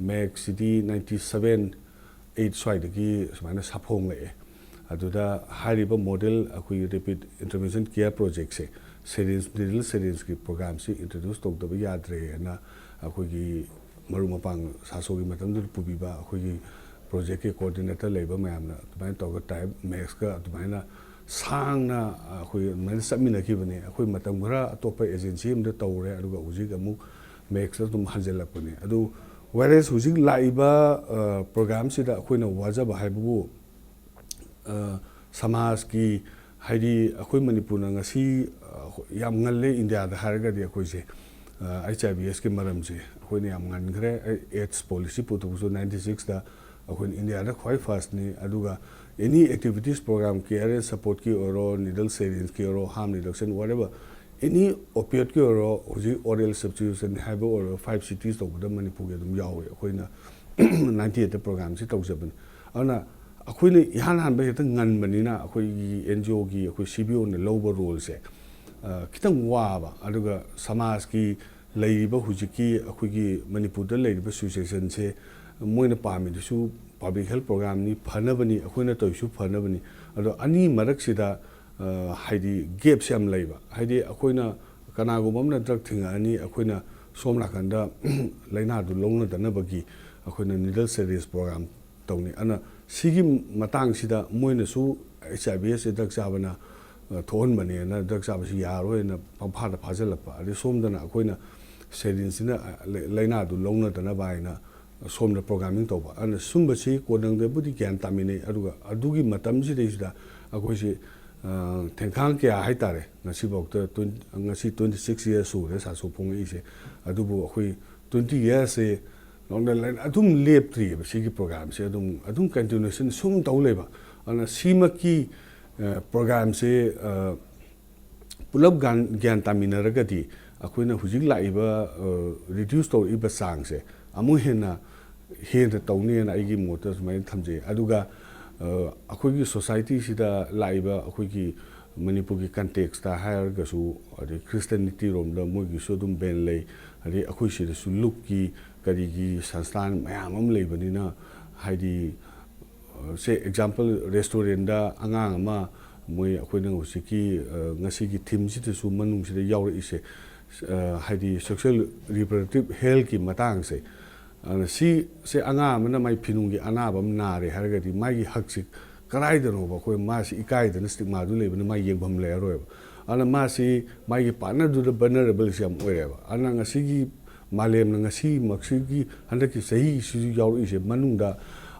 मैक सिटी 97-8 स्वाइदगी सुमाइना साफोंग ले अदुदा हारिबा मॉडल अखोइ रैपिड इंटरवेंशन केयर प्रोजेक्ट से सेरिन्स डिजिटल सेरिन्स की प्रोग्राम से इंट्रोड्यूस तौदब याद्रे ना अखोइगी मरुमपांग सासो की मतम पुबीबा अखोइगी प्रोजेक्ट के कोऑर्डिनेटर लेबा मैमना तुमाइन तौगा टाइप मैक्स का तुमाइना सांगना अखोइ मैन सबमिनखिबने अखोइ मतम खरा अतोप एजेंसी अमदा तौरे अदुगा हुजिक अमु मैक्स तुम हंजलपने अदु वेरेस हुजिक लाइबा प्रोग्राम सिदा अखोइना वाजबा हाइबु समाज की हाइदी अखोइ मणिपुर ngasi याम ngale इंडिया दा हारगदि अखोइसे HIVS के मरम से अखोइने याम ngangre एड्स पॉलिसी पुतुसु 96 दा अखोइन इंडिया दा ख्वाइ फास्ट नि अदुगा any activities programme care support की ओरो निडल सेरिंस की ओरो harm reduction whatever any opioid की ओरो हुजी ओरल सब्स्टिट्यूशन हाइबो ओरो 5 cities तौबदा मणिपुर के दम यावे अखोइना 98 प्रोग्राम से तौजबन अना अखोइने इहान हान बे हेत ngनबनिना अखोइ NGO की अखोइ CBO ने लौब रोल से खितंग वाबा अदुगा समाज की लैरिबा हुजिकी अखोइगी मणिपुर दा लैरिबा सिचुएशन से मोइना पामिदसु पब्लिक हेल्थ प्रोग्राम नि फनबनी अखोइना तोइसु फनबनी अदो अनि मरकसिदा हाइदी गैप सेम लैबा हाइदी अखोइना कनागुममना ड्रग थिंगानी अखोइना सोमनाखंदा लैना दु लौना दनबगी अखोइना निडल सेरियस प्रोग्राम तौनी अना सिगी मतंगसिदा मोइनासु HIVS ड्रग चाबना थोहन बने ना ड्रग चाबसि यारोयना पंफादा फाजलपा अदि सोमदना अखोइना सेरिन्सना लैना दु लौना दनबाइना सोमना प्रोग्रामिंग तौबा अन सुंबसी कोदंगदेबुदि ज्ञान तामिने अदुगा अदुगी मतमसि देसिदा अखोइसि थेंखांग क्या हाइतारे ngasiबौत 26 years सुरे सासो फोंगइसे अदुबु अखोइ 20 years से लौंडा लाइन अदुम लेप्ट्री बसिगी प्रोग्राम से अदुम कंटिन्यूएशन सुम तौलेबा अन सीमकी प्रोग्राम से पुलब ज्ञान तामिनरगदि अखोइना हुजिक लाइबा रिड्यूस तौइबा सांग से अमु हेना हेन तौनेना आइगी मोटर सुमाइन थमजे अदुगा अखोइगी सोसाइटी सिदा लाइबा अखोइगी मणिपुर की कंटेक्स ता हायरगसु अदि क्रिश्चियनिटी रोमदा मोइगी सोदुम बेन ले अदि अखोइसिदसु लुक की करिगी संस्थान मयाम अम लेबनिना हाइदी से एग्जांपल रेस्टोरेंट दा अंगांग अमा मोइ अखोइना हुसिकी ngasiगी थीम सिदसु मनुंग सिदा यावरइसे हाइदी सेक्सुअल रिप्रोडक्टिव हेल्थ की मतंग से से अंगा मन माइ फिनुंगी अनाबम नारे हरगदी मागी हक्सि कराइदनोबा कोइ मासी इकाइदन स्टिग्मा दु लेबन माइ येंगभम लेरोब अन मासी मागी पार्टनर दु द vulnerable सिम ओइरेबा अन ngasiगी मालेम ngasi मक्सिगी हंदकी सही सिजु यावरइसे मनुंगदा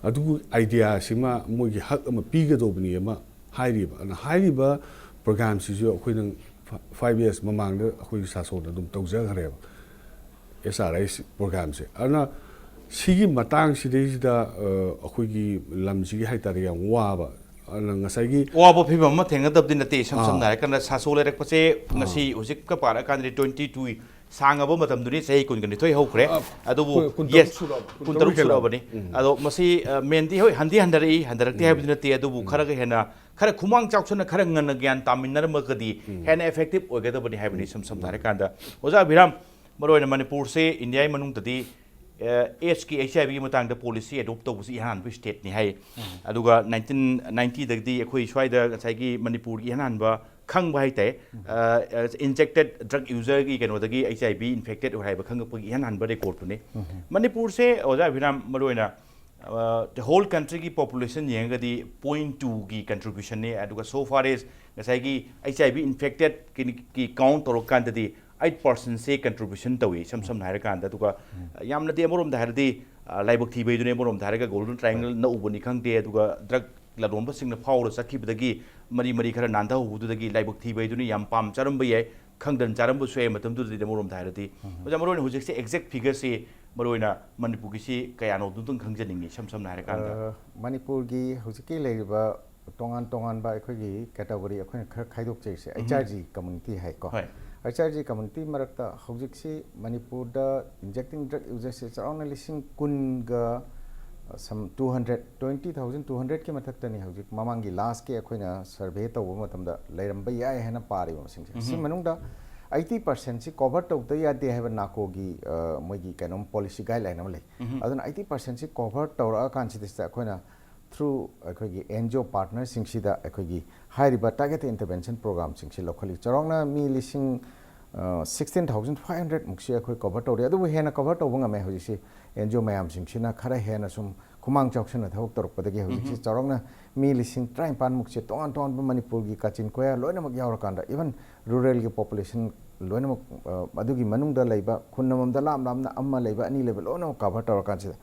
अदुगु आइडिया सिमा मोगी हक अमा पीगदोबनी अमा हाइरिबा अन हाइरिबा प्रोग्राम सिजु अखोइनंग 5 years mamang da अखोइ सासोन दum तौजखरेबा SRS प्रोग्राम से अना सिगी मतंग सिदेसिदा अखोइगी लमसिगी हाइतारे याम वाबा अना ngसाइगी वाबो फिबम म थेंगदबदि नते सम नाय कन सासो लेरक पसे ngasi हुजिक का पारा कान 22 सांगब मतमदुनी सही कुनगनिथोय हौखरे अदुबु कुंतरुक yes सुरब, कुंतरुक कुंतरुक हेला। सुरबनी अदो मसी मेनदी होय हंदी हंदरई हंदरक्ति हाबिदु नते अदुबु खरग हेना खर खुमांग चाउसना खर ngन ज्ञान तामिनर मगदी हेना इफेक्टिव ओगदबनी हाबिदि सम धारे कांदा ओजा अभिराम मरोयना मणिपुर से इंडिया मनुंग तदी एज की HIV की मतंग पॉलिसी एडॉप्ट तौबसी हान स्टेट नि हाय अदुगा 1990 दगदी अखोई स्वाइदा गसाइगी मणिपुर की हानबा खंग बाय ताय इंजेक्टेड ड्रग यूजर की कनोदगी HIV इन्फेक्टेड होय खंग पगी हानबा रिकॉर्ड पुने मणिपुर से ओजा अभिराम मरोयना the whole country की population येंगदी 0.2 की contribution ने अदुगा so far as गसाइगी HIV infected की count तोरकांददी 8% से contribution तवी सम नायर कांदा तुका यामना दे मोरम धारदी लाइबक थीबे दुने मोरम धारगा गोल्डन ट्रायंगल न उबनी खंगते तुका ड्रग लरोंब सिंगना फाउल सखिबदगी मरी मरी खरा नांदा हुदुदगी लाइबक थीबे दुने याम पाम चरम बये खंगदन चरम बुसवे मतम दुदि मोरम धारदी ओजा मोरन हुजिक से एग्जैक्ट फिगर से मरोइना मणिपुर की कयानो दुदुं खंगजनिंगी सम नायर कांदा मणिपुर की हुजिकी लेरिबा तोंगान तोंगान बा अखोगी कैटेगरी अखोन खर खाइदोक चैसे HRG कम्युनिटी है को HRG कम्युनिटी मरक्ता हुजिकसी मणिपुर दा इंजेक्टिंग ड्रग यूजर्स से अराउंड लिसिंग कुन गा सम 220,200 के मथक्तनी हुजिक ममांगी लास्ट के अखोइना सर्वे तौबो मतमदा लेरंबा याय हेना पारि मसिंग से मनुंगदा 80% से कवर तौद यादे है नाको की मोगी कैनोम पॉलिसी गाइडलाइन अमले अदन 80% से कवर तौरा कांसिदिस्ता अखोइना थ्रू अखोगी एनजीओ पार्टनर सिंगसिदा अखोगी हाइरिबा टारगेट इंटरवेंशन प्रोग्राम सिंगसि लोखली चरोंगना मी लिसिंग 16,500 मुक्सी अखोई कवर तौरे अदुबु हेना कवर तौबो ngame होजिसि एनजीओ मयाम सिंगसिना खरा हेना सुम खुमांग चौक्सना थौक तौरपदगी होजिसि चरोंगना मी लिसिंग 53 मुक्सी तोन तोन मणिपुर की काचिन कोया लोइनमक यावरकांदा इवन रूरल की पॉपुलेशन लोइनमक अदुगी मनुंगदा लैबा खुन्नममदा लाम लामना अम्मा लैबा अनि लैबा लोइनमक कवर तौरकांसिदा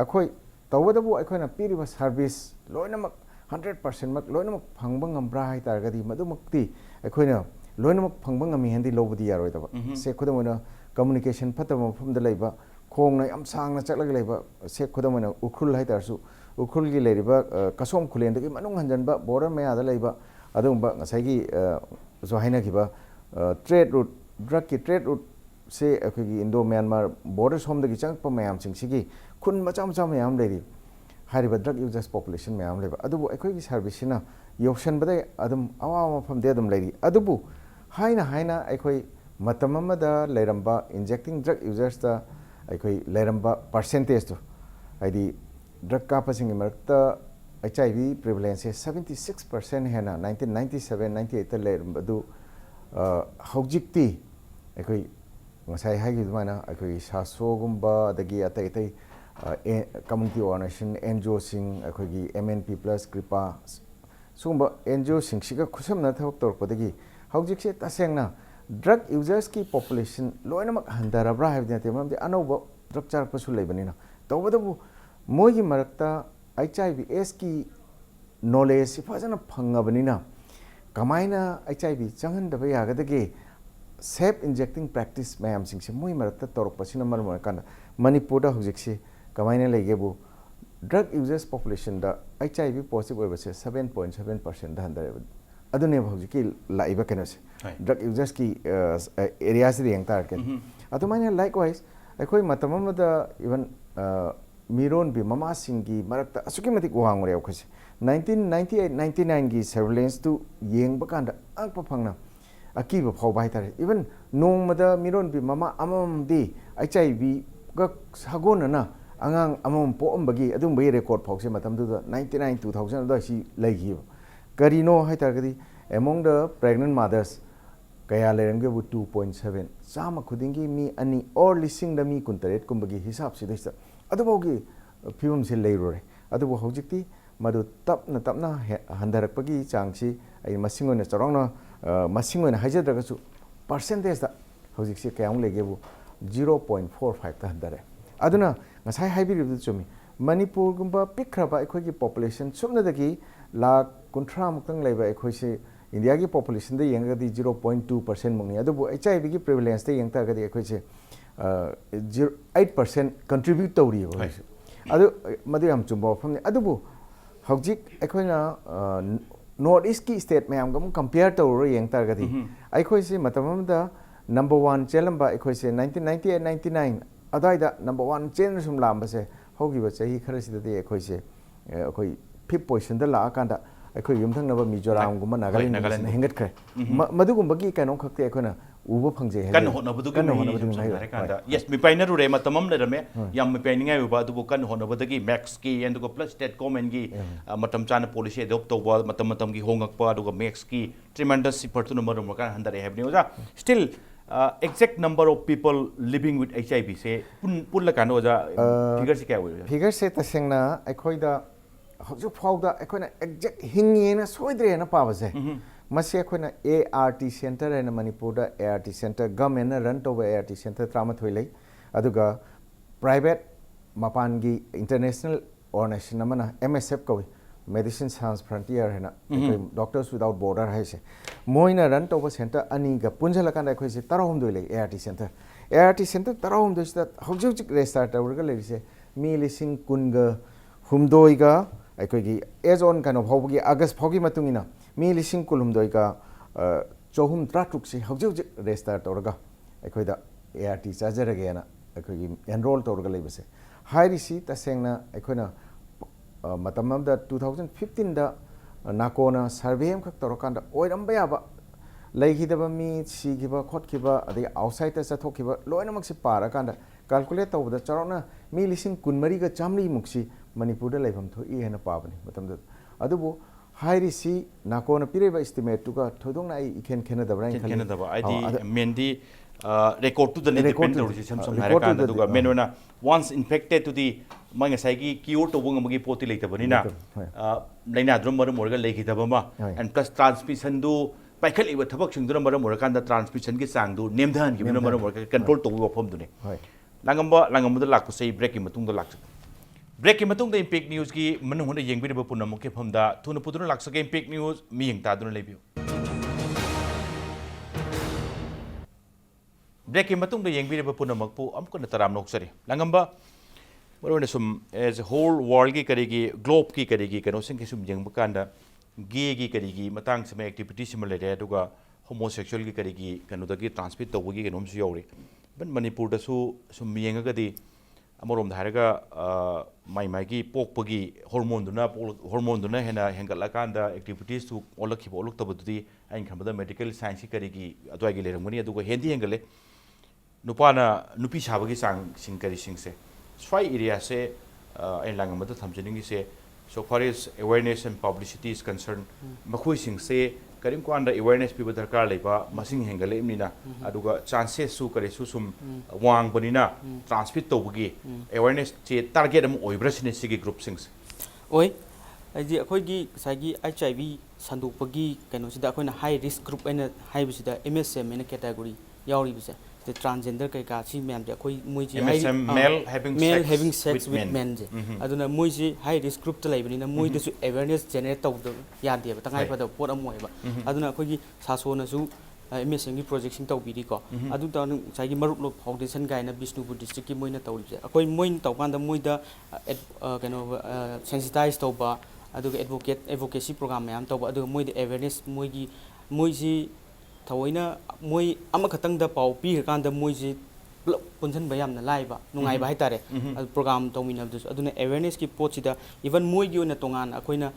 अखोई तौबदबु अखोइना पीरिबा सर्विस लोइनमक 100% मक लोइनमक फंगबा ngambra hai targadi madumukti अखोइना लोइनमक फंगबा ngami हंदी लोबदी यारोइदबा से खुदमना कम्युनिकेशन फतम मफमदा लैबा खोंगना याम सांगना चलग लैबा से खुदमना उखुल है तारसु उखुल की लैरिबा कसोम खुलेंदगी मनुंग हंजनबा बॉर्डर मयादा लैबा अदुंबा ngसाइगी जो हाइनाखिबा ट्रेड रूट ड्रग की ट्रेड रूट से अखोगी इंडो म्यांमार बॉर्डर सोमदगी चंगपा मयाम सिंगसिगी खुन मचा मचा मयाम लैरि हारिबा ड्रग यूजर्स पॉपुलेशन मयाम लैबा अदुबु अखोगी सर्विसना योक्सनबदे अदुम अवा मफम दे अदुम लैरि अदुबु हाइना हाइना अखोई मतम अमदा लैरंबा इंजेक्टिंग ड्रग यूजर्स ता अखोई लैरंबा परसेंटेज तो आइदी ड्रग कापसिंग मरक्ता HIV प्रिवलेंस 76% हेना 1997 98 लैरंबदु हौजिक्ति अखोई ngасai haigi dumana akoi SASO gumba adagi atai tai community organization NGO sing akoi gi MNP plus kripa sumba NGO sing siga khusam na thok tor podagi haujik se tasengna drug users ki population loinamak handarabra haibna te mamde anoba drug char pasu leibanina tawbadabu mogi marakta HIV AIDS ki knowledge fazana phangabanina kamaina HIV changan daba yagadagi safe injecting practice मैम सिंगसे मोई मरत तौरपसिन मरम कान मणिपुर दा हुजिकसे कमाइना लेगेबु ड्रग यूजर्स पॉपुलेशन दा HIV पॉजिटिव ओइबसे 7.7% दा हंदरे अदुने हुजिकी लाइबा केनसे ड्रग यूजर्स की एरिया से यंग तार केन अदुमाइना लाइकवाइज अखोई मतमम दा इवन मिरोन बि ममा सिंगी मरत असुकी मति गोहांग रे अखोसे 1998 99 की सर्वेलेंस टू येंग बकांदा अंक फंगना अकीब फाउबा हाइतारे इवन नोंगमदा मिरोन बि ममा अमम दि HIV गा सागोनना अंगांग अमम पोअमबगी अदुंबई रेकॉर्ड फाउसे मतमदु 99 2000 दा सी लैगी करिनो हाइतारगदी एमोंग द प्रेग्नेंट मदर्स कया लेरंगे बु 2.7 सामा खुदिंगी मी अनि और लिसिंग द मी कुंतरेट कुंबगी हिसाब से दिस अदुबोगी फिल्म से लेरोरे अदुबो हौजिक्ति मदु तपना तपना हंदरकपगी चांगसी आई मसिंगोने चरोंगना मसिंगोने हाइजद्रगसु परसेंटेज दा हौजिक्से कयाम लेगेबु 0.45 ता हंदरे अदुना ngасai हाइबिरिबु चुमी मणिपुर गुंबा पिखराबा अखोगी पॉपुलेशन सुमनदगी लाख 30 मुक्तंग लेबा अखोइसे इंडिया की पॉपुलेशन दे यंगदी 0.2% मुंगनी अदुबु HIV की प्रिवलेंस दे यंगतागदी अखोइसे 8% कंट्रीब्यूट तौरी होइसे अदु मदु याम चुम्बो फमने अदुबु हौजिक अखोइना नॉर्थ ईस्ट की स्टेट मैम गम कंपेयर तौर young तारगदी अखोइसे मतममदा number 1 chelamba ekhoi se 1998 99 adaida number 1 chen sum lamba se hogi ba chahi khara sida de ekhoi se ekhoi 5th position da la akanda ekhoi yumthang naba mizoram guma nagaland hengat khre madu gum bagi kaino khakte ekhona uba phangje kan honabadu kan honabadu hai kanda yes mi paina ru re matamam le rame yam mi paini ngai uba du kan honabadu gi max ki and go plus state comment gi matam chana policy adopt to ba matam gi hongak pa du max ki tremendous effort to number kan handare have ni oja still exact number of people living with HIV se pun la kan oja figure se kya hoya figure se tasengna ekhoi da hojuk phauda ekhoi na exact hingi na soidre na pawase masi ekhoi ART center and Manipur da ART center government na run to ART center tramathoi lei aduga private mapangi international organization amana MSF kawi Medicine Sans Frontier hena Doctors Without Border hai se moina run to center ani ga punjala kan ekhoi se tarahum doi lei ART center tarahum doi sta hojuk restart awurga lei se mi lising kunga humdoi ga ekhoi gi ezon kan bhawgi August phogi matungina mi lising kulumdoi ga chohum tratuk se hojuk restart awurga ekhoi da ART chajarage na ekhoi gi enroll tawurga lei base hairi si tasengna ekhoi na matamam da 2015 da nakona survey am khak torokanda oiramba yaba leihidaba mi sigiba khotkiba adi outside ta sathokkiba loinamak si para kanda calculate tawda charona mi lising kunmari ga chamri muksi manipur da leifam tho i hena pabani matam da adubu hairi si nakona pireba estimate tu ga thodong na iken khena da brain khena da ba id mendi record to the depend to some harakanda duga menona once infected to the manga saigi cure to bunga magi poti leita banina laina drum maram morga lekhitaba ma and plus transmission du paikali ba thabak singdura maram morkanda transmission gi sang du nemdhan gi maram morga control to go phom du ne langamba da lakpa sei break ki matung da lak break ki matung da impact news gi manung hona yengbi ba punam ke phom da thuna puduna laksake impact news mi yeng ta duna lebiu break ki matung da yengbi ba punam pu amko na taram nok sari langamba Marone sum as a whole world ki karegi globe ki karegi kano sing sum jeng bakanda gay ki karegi matang some activity similar to homosexual ki karegi kano dagi transmit to gi kanom su yori ban Manipur da su sum yenga ga di amorom dharaga mai ki pokpagi hormone duna hena hengala kanda activities to olakhi oluk tabudi ain khambada medical science ki karegi atwa gi lerangmani adugo hendi hengale nupana nupi sabagi sang sing kari sing se Swai area se in Langamba Thamjaning se so far as awareness and publicity is concerned, Makui sing say Karim Kwanda awareness people that car labor, Masing Hengale Mina, Aduga chances su Karisum Wang Bonina, transmit to Bugi, awareness target them or Brazilian Sigi group sings. Oi, the Akogi Sagi HIV Sandupagi can consider a high risk group and a high visitor MSM in a category. Yauri the transgender kai si mem de koi muiji male having sex with men je aduna muiji high risk group ta laibani na mui de su awareness generate taw do ya de ba tangai pa da pot amoi ba aduna koi gi SASO na su MSM gi project sing taw bi ri ko adu ta sai gi marup lo foundation gai na Bishnupur district ki moina taw je akoi moin taw kan da mui da kano sensitize taw ba adu advocacy program mayam taw ba adu mui de awareness mui ji Tawina Mui Amakatang da Pau Pi Kanda Muji Punsan Bayam the Laiba, Nungai Baitare, program Tomina, Aduna awareness ki pochida, even Muyu na Tongan, Aquina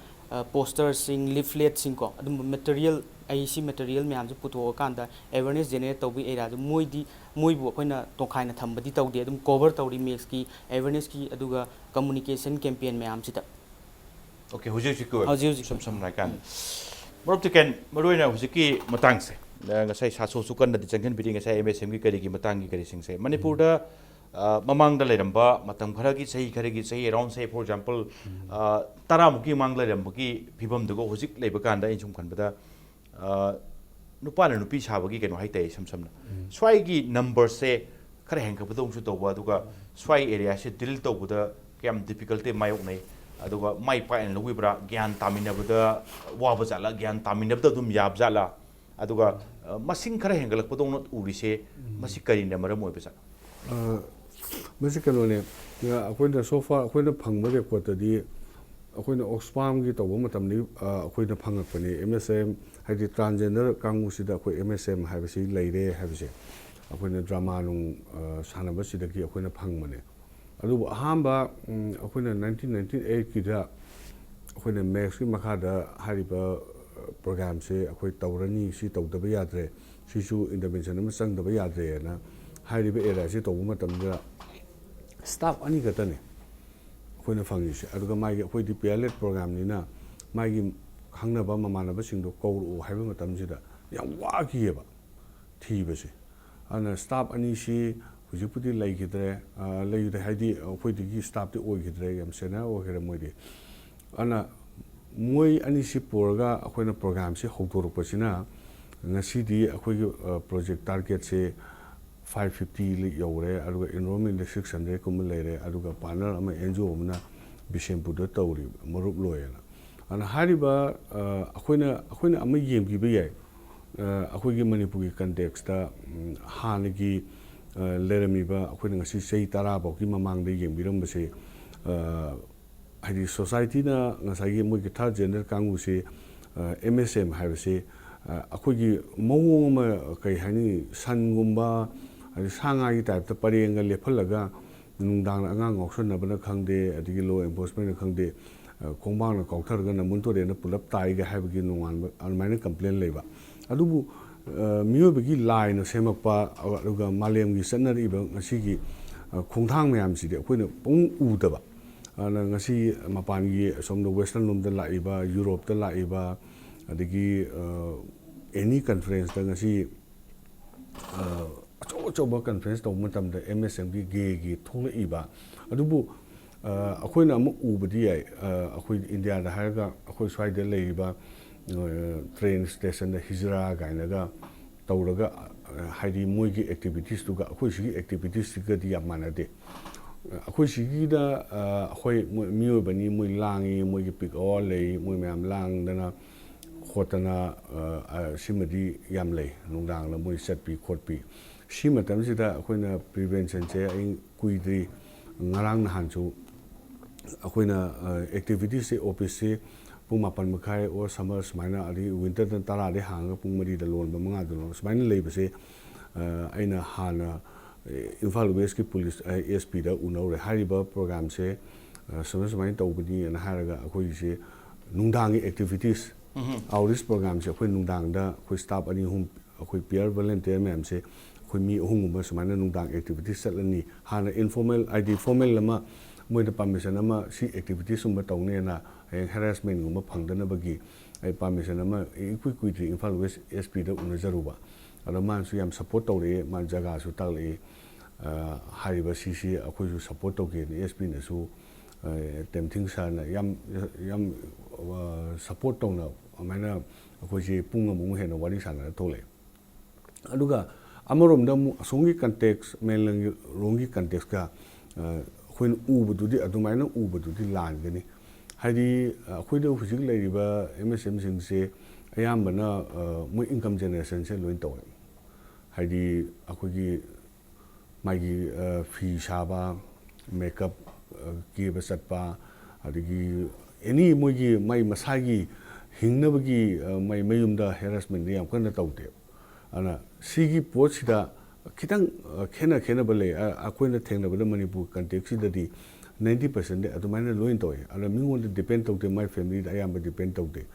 posters, sing leaflets, sinko, material, IC material, Mayam Puto Kanda, awareness generate to be era, the Muidi, Muibu, Aquina Tokana Tambadi Tau, the cover Tauri Meski, awareness ki Aduga communication campaign Mayam Sita. Okay, who's you some like an. Moroccan Marina Husiki Matangse. Ngasai SASO sukan da janghan biding ngasai MSM gi karigi matangi kari singse Manipur da mamang da leramba matam kharagi sei kharagi sei around say for example taramuki mang leramba gi phibam dugo hojik leiba kan da inchum khan bada nupa na nupi sabagi keno haitai samsamna swai gi number se khare heng ka budong su toba duga swai area se drill to buda kam difficulty mayok nei aduga mai pa en lugibra gyan tamina buda wa ba jala gyan tamina buda dum yab jala aduga masing khare hengalak podong not urise masi kari na maram oi besa masi kano ne akoina so far akoina phangba report di ꯑꯩꯈꯣꯏꯅ ꯑꯣꯛꯁꯐꯥꯝꯒꯤ ꯇꯧꯕ ꯃꯇꯝꯗꯤ ꯑꯩꯈꯣꯏꯅ ꯐꯪꯉꯛꯄꯅꯤ MSM ꯍꯥꯏꯗꯤ transgender ꯀꯥꯡꯕꯨꯁꯤꯗ ꯑꯩꯈꯣꯏ MSM ꯍꯥꯏꯕꯁꯤ ꯂꯩꯔꯦ ꯍꯥꯏꯕꯁꯦ ꯑꯩꯈꯣꯏꯅ ꯗ꯭ꯔꯃꯥ ꯅꯨꯡ ꯁꯥꯟꯅꯕꯁꯤꯗꯒꯤ ꯑꯩꯈꯣꯏꯅ ꯐꯪꯕꯅꯦ ꯑꯗꯨꯕꯨ ꯑꯍꯥꯟꯕ ꯑꯩꯈꯣꯏꯅ 1998ꯀꯤꯗ ꯑꯩꯈꯣꯏꯅ ꯃꯦꯛꯁꯀꯤ ꯃꯈꯥꯗ ꯍꯥꯏꯔꯤꯕ ꯄ꯭ꯔꯣꯒ꯭ꯔꯥꯝꯁꯦ ꯑꯩꯈꯣꯏ ꯇꯧꯔꯅꯤ ꯁꯤ ꯇꯧꯗꯕ ꯌꯥꯗ꯭ꯔꯦ ꯁꯤꯁꯨ ꯏꯟꯇꯔꯚꯦꯟꯁꯟ ꯑꯃ ꯆꯪꯗꯕ ꯌꯥꯗ꯭ꯔꯦꯅ ꯍꯥꯏꯔꯤꯕ ꯑꯦꯔꯤꯌꯥꯁꯤ ꯇꯧꯕ ꯃꯇꯝꯗ ꯁ꯭ꯇꯥꯐ 2 ꯈꯛꯇꯅꯦ ꯑꯩꯈꯣꯏꯅ ꯐꯪꯉꯤꯁꯦ ꯑꯗꯨꯒ ꯃꯥꯒꯤ ꯑꯩꯈꯣꯏꯗꯤ ꯄꯤꯌꯔꯂꯦꯠ ꯄ꯭ꯔꯣꯒ꯭ꯔꯥꯝꯅꯤꯅ ꯃꯥꯒꯤ ꯈꯪꯅꯕ ꯃꯃꯥꯟꯅꯕꯁꯤꯡꯗꯣ ꯀꯧꯔꯛꯑꯣ ꯍꯥꯏꯕ ꯃꯇꯝꯁꯤꯗ ꯌꯥꯝ ꯋꯥꯈꯤꯑꯕ ꯊꯤꯕꯁꯦ ꯑꯗꯨꯅ ꯁ꯭ꯇꯥꯐ 2ꯁꯤ ꯍꯧꯖꯤꯛꯄꯨꯗꯤ ꯂꯩꯈꯤꯗ꯭ꯔꯦ ꯂꯩꯈꯤꯗ꯭ꯔꯦ ꯍꯥꯏꯗꯤ ꯑꯩꯈꯣꯏꯗꯒꯤ ꯁ꯭ꯇꯥꯐꯇꯤ ꯑꯣꯏꯈꯤꯗ꯭ꯔꯦ ꯌꯥꯝ ꯁꯦꯅꯤꯌꯔ ꯑꯣꯏꯈ꯭ꯔꯦ ꯃꯣꯏꯗꯤ ꯑꯗꯨꯅ ꯃꯣꯏ 2ꯁꯤ ꯄꯨꯔꯒ ꯑꯩꯈꯣꯏꯅ ꯄ꯭ꯔꯣꯒ꯭ꯔꯥꯝꯁꯤ ꯍꯧꯗꯣꯔꯛꯄꯁꯤꯅ ꯉꯁꯤꯗꯤ ꯑꯩꯈꯣꯏꯒꯤ ꯄ꯭ꯔꯣꯖꯦꯛ ꯇꯥꯔꯒꯦꯠꯁꯦ 550 ꯌꯧꯔꯦ ꯑꯗꯨꯒ ꯑꯦꯟꯔꯣꯜꯃꯦꯟꯗ 600ꯀꯨꯝꯕ ꯂꯩꯔꯦ ꯑꯗꯨꯒ ꯄꯥꯔꯠꯅꯔ ꯑꯃ NGO ꯑꯃꯅ ꯕꯤꯁꯦꯝꯄꯨꯔꯗ ꯇꯧꯔꯤꯕ ꯃꯔꯨꯞ ꯂꯣꯏꯅ ꯑꯗꯨꯅ ꯍꯥꯏꯔꯤꯕ ꯑꯩꯈꯣꯏꯅ ꯑꯃ ꯌꯦꯡꯕꯤꯕ ꯌꯥꯏ ꯑꯩꯈꯣꯏꯒꯤ ꯃꯅꯤꯄꯨꯔꯒꯤ ꯀꯟꯇꯦꯛꯁꯇ ꯍꯥꯟꯅꯒꯤ ꯂꯩꯔꯝꯃꯤꯕ ꯑꯩꯈꯣꯏꯅ ꯉꯁꯤ ꯆꯍꯤ 10ꯐꯥꯎꯒꯤ ꯃꯃꯥꯡꯗ ꯌꯦꯡꯕꯤꯔꯝꯕꯁꯦ ꯍꯥꯏꯗꯤ ꯁꯣꯁꯥꯏꯇꯤꯅ ꯉꯁꯥꯏꯒꯤ ꯃꯣꯏꯒꯤ ꯊꯥꯔꯠ ꯖꯦꯟꯗꯔ ꯀꯥꯡꯕꯨꯁꯤ MSM ꯍꯥꯏꯕꯁꯤ ꯑꯩꯈꯣꯏꯒꯤ ꯃꯑꯣꯡ ꯑꯃ ꯀꯩ ꯍꯥꯏꯅꯤ ꯁꯟꯒꯨꯝꯕ ꯍꯥꯏꯗꯤ ꯁꯥ ꯉꯥꯒꯤ ꯇꯥꯏꯞꯇ ꯄꯔꯦꯡꯒ ꯂꯦꯞꯍꯜꯂꯒ ꯅꯨꯡꯗꯥꯡꯗ ꯑꯉꯥꯡ ꯉꯥꯎꯁꯟꯅꯕꯅ ꯈꯪꯗꯦ ꯑꯗꯒꯤ ꯂꯣ ꯑꯦꯟꯐꯣꯔꯁꯃꯦꯟꯅ ꯈꯪꯗꯦ ꯈꯣꯡꯕꯥꯡꯅ ꯀꯥꯎꯊꯔꯒ ꯅꯃꯨꯟ ꯇꯣꯔꯦꯟꯅ ꯄꯨꯂꯞ ꯇꯥꯏꯒ ꯍꯥꯏꯕꯒꯤ ꯅꯣꯡꯉꯥꯟꯕ ꯑꯗꯨꯃꯥꯏꯅ ꯀꯝꯄ꯭ꯂꯦꯟ ꯂꯩꯕ ꯑꯗꯨꯕꯨ ꯃꯤꯑꯣꯏꯕꯒꯤ ꯂꯥꯏꯅ ꯁꯦꯝꯃꯛꯄ ꯑꯗꯨꯒ ꯃꯥꯂꯦꯝꯒꯤ ꯆꯠꯅꯔꯤꯕ ꯉꯁꯤꯒꯤ ꯈꯣꯡꯊꯥꯡ ꯃꯌꯥꯝꯁꯤꯗꯤ ꯑꯩꯈꯣꯏꯅ ꯎꯗꯕ ꯑꯗꯨꯅ ꯉꯁꯤ ꯃꯄꯥꯟꯒꯤ ꯑꯁꯣꯝꯗ ꯋꯦꯁꯇꯔꯟ ꯂꯣꯝꯗ ꯂꯥꯛꯏꯕ ꯌꯨꯔꯣꯞꯇ ꯂꯥꯛꯏꯕ ꯑꯗꯒꯤ ꯑꯦꯅꯤ ꯀꯟꯐꯔꯦꯟꯁꯇ ꯉꯁꯤ ꯑꯆꯧꯕ ꯀꯟꯐꯔꯦꯟꯁ ꯇꯧꯕ ꯃꯇꯝꯗ MSMꯒꯤ ꯒꯦꯒꯤ ꯊꯣꯛꯂꯛꯏꯕ ꯑꯗꯨꯕꯨ ꯑꯩꯈꯣꯏꯅ ꯑꯃꯨꯛ ꯎꯕꯗꯤ ꯌꯥꯏ ꯑꯩꯈꯣꯏ ꯏꯟꯗꯤꯌꯥꯗ ꯍꯥꯏꯔꯒ ꯑꯩꯈꯣই ꯁ꯭ꯋꯥꯏꯗ ꯂꯩꯔꯤꯕ ꯇ꯭ꯔꯦꯟ ꯁ꯭ꯇꯦꯁꯟꯗ ꯍꯤꯖꯔꯥ ꯀꯥꯏꯅꯒ ꯇꯧꯔꯒ ꯍꯥꯏꯗꯤ ꯃꯣꯏꯒꯤ ꯑꯦꯛꯇꯤꯚꯤꯇꯤꯁꯇꯨꯒ ꯑꯩꯈꯣꯏ ꯁꯤꯒꯤ ꯑꯦꯛꯇꯤꯚꯤꯇꯤꯁꯇꯨꯒꯗꯤ ꯌꯥꯝ ꯃꯥꯟꯅꯗꯦ ꯑꯩꯈꯣꯏ ꯁꯤꯒꯤꯗ ꯑꯩꯈꯣꯏ ꯃꯤꯑꯣꯏꯕꯅꯤ ꯃꯣꯏ ꯂꯥꯡꯉꯤ ꯃꯣꯏꯒꯤ ꯄꯤꯛ ꯑꯋꯥꯔ ꯂꯩ ꯃꯣꯏ ꯃꯌꯥꯝ ꯂꯥꯡꯗꯅ ꯈꯣꯠꯇꯅ ꯁꯤꯃꯗꯤ ꯌꯥꯝ ꯂꯩ ꯅꯨꯡꯗꯥꯡꯗ ꯃꯣꯏ ꯆꯠꯄꯤ ꯈꯣꯠꯄꯤ ꯁꯤ ꯃꯇꯝꯁꯤꯗ ꯑꯩꯈꯣꯏꯅ ꯄ꯭ꯔꯤꯚꯦꯟꯁꯟꯁꯦ ꯑꯩ ꯀꯨꯏꯗ꯭ꯔꯤ ꯉꯔꯥꯡ ꯅꯍꯥꯟꯁꯨ ꯑꯩꯈꯣꯏꯅ ꯑꯦꯛꯇꯤꯚꯤꯇꯤꯁꯁꯦ ꯑꯣꯐꯤꯁꯁꯦ ꯄꯨꯡ 9:30 ꯑꯣꯔ ꯁꯝꯃꯔ ꯁꯨꯃꯥꯏꯅ ꯑꯗꯒꯤ ꯋꯤꯟꯇꯔꯗ 10ꯗꯒꯤ ꯍꯥꯡꯉꯒ ꯄꯨꯡ 4ꯗ ꯂꯣꯟꯕ 5ꯗ ꯂꯣꯟꯕ ꯁꯨꯃꯥꯏꯅ ꯂꯩꯕꯁꯦ ꯑꯩꯅ ꯍꯥꯟꯅ ꯏꯝꯐꯥꯜ ꯋꯦꯁꯀꯤ ꯄꯨꯂꯤꯁ SP ꯗ ꯎꯅꯧꯔꯦ ꯍꯥꯏꯔꯤꯕ ꯄ꯭ꯔꯣꯒ꯭ꯔꯥꯝꯁꯦ ꯁꯨꯃꯥꯏꯅ ꯇꯧꯕꯅꯤꯅ ꯍꯥꯏꯔꯒ ꯑꯩꯈꯣꯏꯒꯤꯁꯦ ꯅꯨꯡꯗꯥꯡꯒꯤ ꯑꯦꯛꯇꯤꯚꯤꯇꯤꯁ ꯑꯥꯎꯠꯔꯤꯁ ꯄ꯭ꯔꯣꯒ꯭ꯔꯥꯝꯁꯦ ꯑꯩꯈꯣꯏ ꯅꯨꯡꯗꯥꯡꯗ ꯑꯩꯈꯣꯏ ꯁ꯭ꯇꯥꯐ 2-3 ꯑꯩꯈꯣꯏ ꯄꯤꯌꯔ ꯚꯣꯂꯟꯇꯤꯌꯔ ꯃꯌꯥꯝꯁꯦ ꯑꯩꯈꯣꯏ ꯃꯤ 3ꯒꯨꯝꯕ ꯁꯨꯃꯥꯏꯅ ꯅꯨꯡꯗꯥꯡ ꯑꯦꯛꯇꯤꯚꯤꯇꯤꯁ ꯆꯠꯂꯅꯤ ꯍꯥꯟꯅ ꯏꯟꯐꯣꯔꯃꯦꯜ ꯍꯥꯏꯗꯤ ꯐꯣꯔꯃꯦꯜ ꯑꯃ ꯃꯣꯏꯗ ꯄꯥꯔꯃꯤꯁꯟ ꯑꯃ ꯁꯤ ꯑꯦꯛꯇꯤꯚꯤꯇꯤꯁꯀꯨꯝꯕ ꯇꯧꯅꯦꯅ ꯍꯌꯦꯡ ꯍꯦꯔꯥꯁꯃꯦꯟꯒꯨꯝꯕ ꯐꯪꯗꯅꯕꯒꯤ ꯑꯩ ꯄꯥꯔꯃꯤꯁꯟ ꯑꯃ ꯏꯀꯨꯏ ꯀꯨꯏꯗ꯭ꯔꯤ ꯏꯝꯐꯥꯜ ꯋꯦꯁ SP ꯗ ꯎꯅꯖꯔꯨꯕ ꯑꯗꯣ ꯃꯥꯅꯁꯨ ꯌꯥꯝ ꯁꯞꯄꯣꯔꯠ ꯇꯧꯔꯛꯑꯦ ꯃꯥ ꯖꯒꯥꯁꯨ ꯇꯥꯛꯂꯛꯏ ꯍꯥꯏꯔꯤꯕ ꯁꯤꯁꯤ ꯑꯩꯈꯣꯏꯁꯨ ꯁꯞꯄꯣꯔꯠ ꯇꯧꯒꯦꯅ SP ꯅꯁꯨ ꯇꯦꯝꯊꯤꯡ ꯁꯥꯔꯅ ꯌꯥꯝ ꯁꯞꯄꯣꯔꯠ ꯇꯧꯅ ꯑꯗꯨꯃꯥꯏꯅ ꯑꯩꯈꯣꯏꯁꯤ ꯄꯨꯡ ꯑꯃꯃꯨꯛ ꯍꯦꯟꯅ ꯋꯥꯔꯤ ꯁꯥꯟꯅꯔ ꯊꯣꯛꯂꯛꯑꯦ ꯑꯗꯨꯒ ꯑꯃꯔꯣꯝꯗ ꯑꯃꯨꯛ ꯑꯁꯣꯝꯒꯤ ꯀꯟꯇꯦꯛꯁ ꯃꯦꯟꯂꯦꯟꯒꯤ ꯀꯟꯇꯦꯛꯁꯀ ꯑꯩꯈꯣꯏꯅ ꯎꯕꯗꯨꯗꯤ ꯑꯗꯨꯃꯥꯏꯅ ꯎꯕꯗꯨꯗꯤ ꯂꯥꯟꯒꯅꯤ ꯍꯥꯏꯗꯤ ꯑꯩꯈꯣꯏꯗ ꯍꯧꯖꯤꯛ ꯂꯩꯔꯤꯕ MSMꯁꯤꯡꯁꯦ ꯑꯌꯥꯝꯕꯅ ꯃꯣꯏ ꯏꯟꯀꯝ ꯖꯦꯅꯦꯔꯦꯁꯟꯁꯦ ꯂꯣꯏ ꯇꯧꯋꯦ ꯍꯥꯏꯗꯤ ꯑꯩꯈꯣꯏꯒꯤ ꯃꯥꯒꯤ ꯐꯤ ꯁꯥꯕ ꯃꯦꯀꯞ ꯀꯦꯕ ꯆꯠꯄ ꯑꯗꯒꯤ ꯑꯦꯅꯤ ꯃꯣꯏꯒꯤ ꯃꯥꯏ ꯃꯁꯥꯒꯤ ꯍꯤꯡꯅꯕꯒꯤ ꯃꯥꯏ ꯃꯌꯨꯝꯗ ꯍꯦꯔꯥꯁꯃꯦꯟꯗꯤ ꯌꯥꯝ ꯀꯟꯅ ꯇꯧꯗꯦꯕ ꯑꯗꯨꯅ ꯁꯤꯒꯤ ꯄꯣꯠꯁꯤꯗ ꯈꯤꯇꯪ ꯈꯦꯠꯅꯕ ꯂꯩ ꯑꯩꯈꯣꯏꯅ ꯊꯦꯡꯅꯕꯗ ꯃꯅꯤꯄꯨꯔ ꯀꯟꯇꯦꯛꯁꯁꯤꯗꯗꯤ 90%ꯗꯤ ꯑꯗꯨꯃꯥꯏꯅ ꯂꯣꯏꯅ ꯇꯧꯋꯦ ꯑꯗꯨꯅ ꯃꯤꯉꯣꯟꯗ ꯗꯤꯄꯦꯟ ꯇꯧꯗꯦ ꯃꯥꯏ ꯐꯦꯃꯤꯂꯤꯗ ꯑꯌꯥꯝꯕ ꯗꯤꯄꯦꯟ ꯇꯧꯗꯦ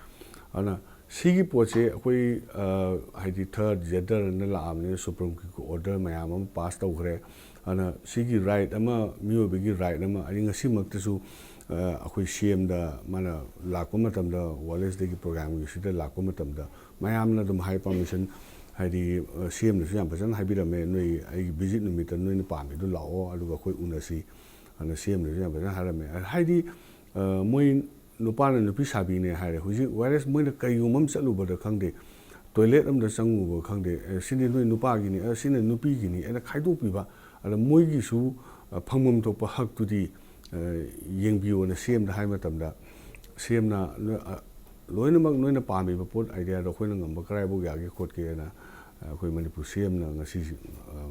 ꯑꯗꯨꯅ ꯁꯤꯒꯤ ꯄꯣꯠꯁꯦ ꯑꯩꯈꯣꯏ ꯍꯥꯏꯗꯤ ꯊꯥꯔꯠ ꯖꯦꯟꯗꯔꯅ ꯂꯥꯛꯑꯕꯅꯤꯅ ꯁꯨꯄ꯭ꯔꯤꯝ ꯀꯣꯔꯠꯀꯤ ꯑꯣꯔꯗꯔ ꯃꯌꯥꯝ ꯑꯃ ꯄꯥꯁ ꯇꯧꯈ꯭ꯔꯦ ꯑꯗꯨꯅ ꯁꯤꯒꯤ ꯔꯥꯏꯠ ꯑꯃ ꯃꯤꯑꯣꯏꯕꯒꯤ ꯔꯥꯏꯠ ꯑꯃ ꯑꯩ ꯉꯁꯤꯃꯛꯇꯁꯨ ꯑꯩꯈꯣꯏ CMꯗ ꯃꯥꯅ ꯂꯥꯛꯄ ꯃꯇꯝꯗ ꯋꯥꯔꯜꯗ ꯗꯦꯒꯤ ꯄ꯭ꯔꯣꯒ꯭ꯔꯥꯝꯒꯤꯁꯤꯗ ꯂꯥꯛꯄ ꯃꯇꯝꯗ ꯃꯌꯥꯝꯅ ꯑꯗꯨꯝ ꯍꯥꯏ ꯄꯥꯔꯃꯤꯁꯟ ꯍꯥꯏꯗꯤ CMꯅꯁꯨ ꯌꯥꯝ ꯐꯖꯅ ꯍꯥꯏꯕꯤꯔꯝꯃꯦ ꯅꯣꯏ ꯑꯩꯒꯤ ꯚꯤꯖꯤꯠ ꯅꯨꯃꯤꯠꯇ ꯅꯣꯏꯅ ꯄꯥꯝꯃꯤꯗꯨ ꯂꯥꯛꯑꯣ ꯑꯗꯨꯒ ꯑꯩꯈꯣꯏ ꯎꯅꯁꯤ ꯑꯗꯨꯅ CMꯅꯁꯨ ꯌꯥꯝ ꯐꯖꯅ ꯍꯥꯏꯔꯝꯃꯦ ꯍꯥꯏꯗꯤ ꯃꯣꯏ ꯅꯨꯄꯥꯅ ꯅꯨꯄꯤ ꯁꯥꯕꯤꯅꯦ ꯍꯥꯏꯔꯦ ꯍꯧꯖꯤꯛ ꯋꯥꯏꯔꯦꯁ ꯃꯣꯏꯅ ꯀꯩꯒꯨꯝꯕ ꯑꯃ ꯆꯠꯂꯨꯕꯗ ꯈꯪꯗꯦ ꯇꯣꯏꯂꯦꯠ ꯑꯃꯗ ꯆꯪꯉꯨꯕ ꯈꯪꯗꯦ ꯁꯤꯗꯤ ꯅꯣꯏ ꯅꯨꯄꯥꯒꯤꯅꯤ ꯁꯤꯅ ꯅꯨꯄꯤꯒꯤꯅꯤ ꯑꯩꯅ ꯈꯥꯏꯗꯣꯛꯄꯤꯕ ꯑꯗ ꯃꯣꯏꯒꯤꯁꯨ ꯐꯪꯐꯝ ꯊꯣꯛꯄ ꯍꯛꯇꯨꯗꯤ ꯌꯦꯡꯕꯤꯌꯣꯅ CMꯗ ꯍꯥꯏ ꯃꯇꯝꯗ CMꯅ ꯂꯣꯏꯅꯃꯛ ꯅꯣꯏꯅ ꯄꯥꯝꯃꯤꯕ ꯄꯣꯠ ꯑꯥꯏꯗꯤꯌꯥꯗꯣ ꯑꯩꯈꯣꯏꯅ ꯉꯝꯕ ꯀꯔꯥꯏꯐꯥꯎ ꯌꯥꯒꯦ ꯈꯣꯠꯀꯦꯅ ꯑꯩꯈꯣꯏ ꯃꯅꯤꯄꯨꯔ CMꯅ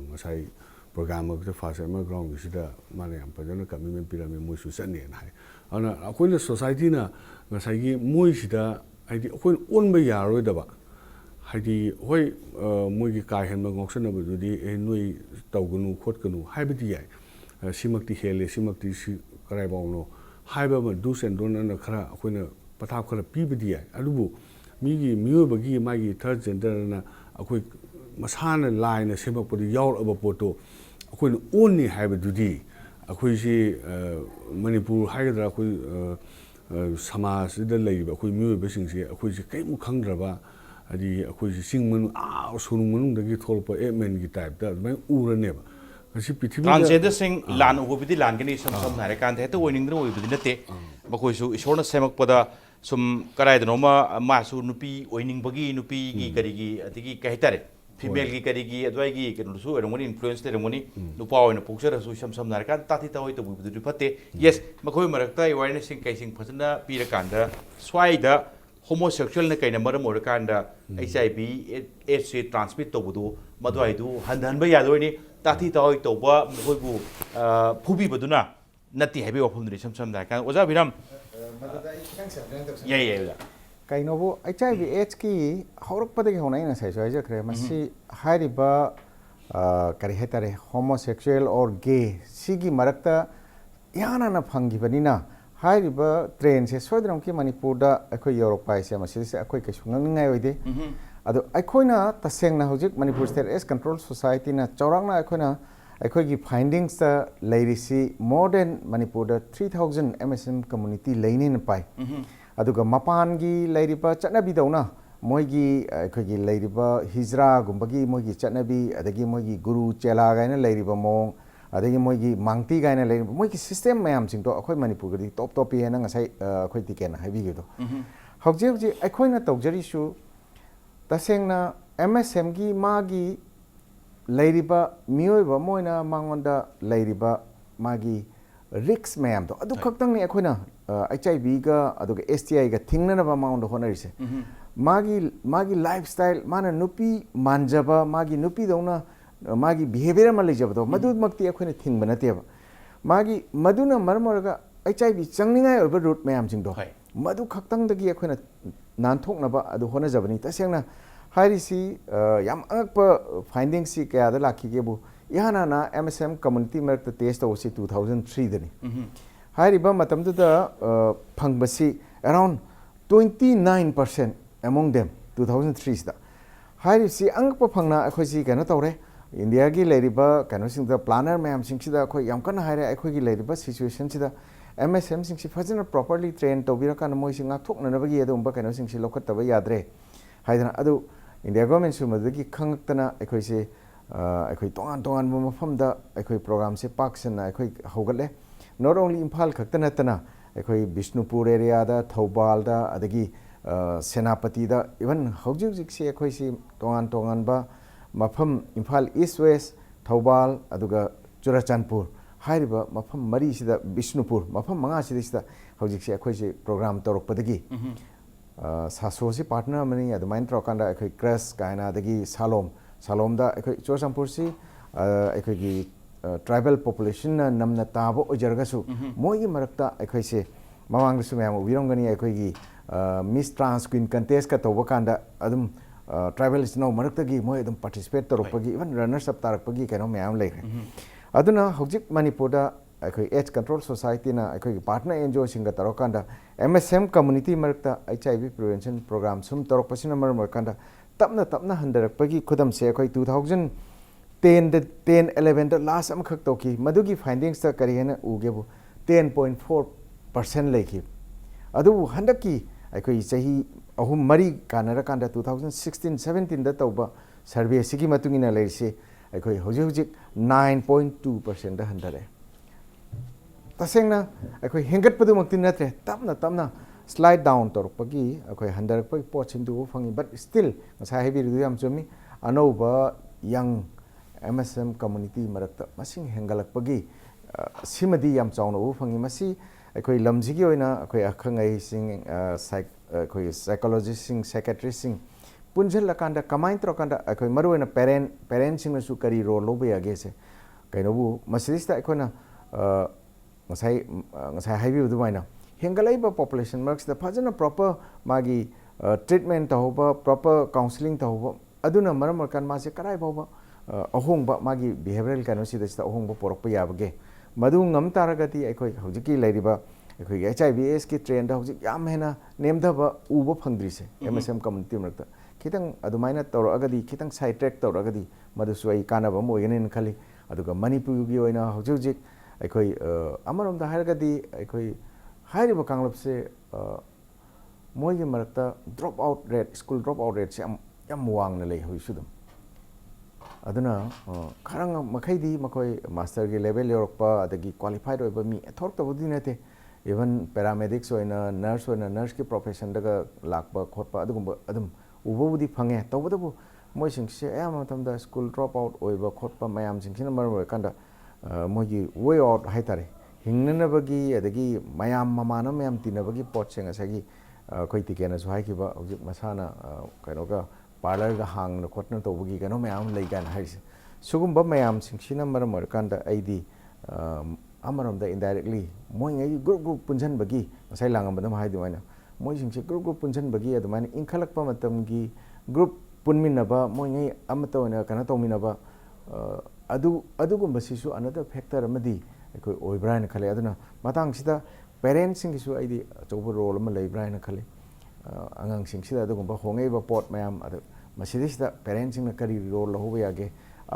ꯉꯁꯥꯏ program of the farmer ground is the money and Pajana commitment pyramid Musu and high. And a society na Masagi Muishida, I did own by Yarodaba. Hadi Hoi Mugi Kai and Magoxan of the Enui Taugunu, Kotkanu, Hybidi, Simakti Hele, Simakti Karabono, Hyber, Dus and Don and the Kara, when a Pataka PBD, Alubu, Migi, Mubagi, Magi, Third and then a quick Masana line, a simple put the yawl of a poto, when only have a duty, a quisi Manipur, Hydra, Samas, the labor, who knew business here, a quisi came Kangrava, the quisi sing Sunun, the guitar per 8 men type, that my Ura never. Transgender sing lan over the land can some American head to winning the way within the day, because you short of Samak Pada, some Karadonoma, Masu Nupi, winning Bagi, Nupi, Garigi, Atiki Kaitare, female Garigi, Adwagi, can also and one influence the money, no power in a picture, so some American, Tatita with the Pate. Yes, Makoy Marakta, awareness in casing Pasana, Peter Kanda, Swida, homosexual na kaina maram orakanda HIV AIDS transmit tobudu madwaidu handan ba yadoi tati tawi toba moibu phubi baduna nati hebe wafum ni sam da kan oja biram yeah kainobu HIV AIDS ki horok padagi honai na sai sai jakre masi hariba kari hetare homosexual or gay sigi marakta yana na phangi banina hariba train se sodram ki manipur da akoi europe pai se masi se akoi kesu ngai oide ado akoina taseng na hojik manipur state AIDS control society na chaurang na akoina akoi gi findings ta leirisi more than manipur da 3000 MSM community leinin pai aduga mapan gi leiriba chanabi dauna moigi akoi gi leiriba hijra gumbagi moigi chanabi adagi moigi guru chela gaina leiriba mong adagi moigi mangti gaina leiriba moigi system mayam sing to akoi manipur gi top top ye na ngasai akoi tiken haibi gi do hojik hojik akoina tawjari su tasengna MSM gi magi leiriba mioiba moina mangonda leiriba magi risks mayam to adu khaktang ni akoina HIV ga aduga STI ga thingna ba mangonda honarise magi lifestyle mana nupi manjaba magi nupi dona magi behavior ma lejaba to madu makti akoina thingba nateba magi maduna marmorga HIV changningai oba root mayam sing do madu khaktang dagi akoina nanthokna ba adu hona jabani tasengna hairisi yam akpa findings si kaya da lakhi ge bu yana na MSM community mark the test of 2003 dani hairiba matam da phangbasi around 29% among them 2003 da hairisi angpa phangna akhoi si kana tawre India gi leiriba kano sing da planner mayam sing si da akhoi yam kana haire akhoi gi leiriba situation si da MSM sing si fajana properly trained to bira kana moi sing thokna na bagi adum ba kano sing si lokat taba yadre haidana adu India government su madagi khangtana akhoi se akhoi tongan mafam da akhoi program se paksana akhoi hogatle not only Imphal khaktana tana akhoi Bishnupur area da Thobal da adagi Senapati da even hojik se akhoi se tongan ba mafam Imphal East West Thobal aduga Churachandpur hairiba mafam mari sida Bishnupur mafam manga sida hojik se akhoi se program torok padagi SASO si partner mani adumain trokanda akhoi crash kaina dagi salom da akhoi Churachandpur si akhoi gi tribal population na namna tabo ojargasu moi marakta akhoi se mawang su mayam wirongani akhoi gi Miss Trans Queen contest ka toba kanda adum tribal is no marakta gi moi adum participate toropagi even runners up tarakpagi kaino mayam leikre aduna hojik manipur da akhoi AIDS control society na akhoi partner NGO singa tarokanda MSM community marakta HIV prevention program sum taropasina markanda tapna handarakpagi khudam se akhoi 2010 11 da last am khak toki madugi findings ta kari hena ugebu 10.4% leiki adu handaki akhoi sahi ahum mari kanara kanda 2016 17 da tauba survey sigi matungina leise akhoi hojik 9.2% da handare tasengna akhoi hengat padu maktin natre tapna slide down torpagi akhoi handarakpagi pochin du fangi but still ngasai hebi du yam chomi anoba young MSM community marakta masing hengalakpagi simadi yam chawna u fangi masi akhoi lamjigi oina akhoi akhangai sing akhoi psychologist sing psychiatrist sing punjal lakanda kamain trokanda akhoi maruena parent sing su kari role lobe age se kainobu masista ikona ngasai haibi du maina hengalaiba population marks the fajana proper magi treatment tahoba proper counseling tahoba aduna maram kan ma se karai bawa ahongba magi behavioral kano sida sta ahongba porokpa yabage madu ngam taragati aikoi hojiki lairiba aikoi HIV AIDS ki trend hojik yam hena nemdaba uba phangdri se MSM community markta kitang adumaina tawragadi kitang side track tawragadi madu suai kanaba moyenen khali aduga Manipur gi oina hojik aikoi amarom da haragadi aikoi hairiba kanglap se moy gi marakta drop out rate school drop out rate se yam wang na lei hoi sudam aduna kharang makhaidi makoi master gi level yorokpa adagi qualified oiba mi thork tabudi nate even paramedics oina nurse ki profession daga lakpa khotpa adum ubudi phange tawdabu moi singse ayam tamda school drop out oiba khotpa mayam singsina mar kanda moi gi way out haitare hingnana bagi adagi mayam mamana mayam tinabagi pot senga sagi koi tikena su haikiba hojik masana kainoga parlor ga hang na khotna tawbagi kano mayam leigan haise sugumba mayam singsina mar kanda aidi amaram da indirectly moi ngai group punjan bagi sai langam badam haidu maina moi singse group punjan bagi adumani inkhalakpa matam gi group punminaba moi ngai amata ona kana tawminaba adugumba sisu another factor amadi akoi oibran khale aduna matang sida parents sing su aidi chobu role ma leibran khale angang sing sida adugumba hongei ba pot mayam adu masidi sida parents sing na kari role lahu yage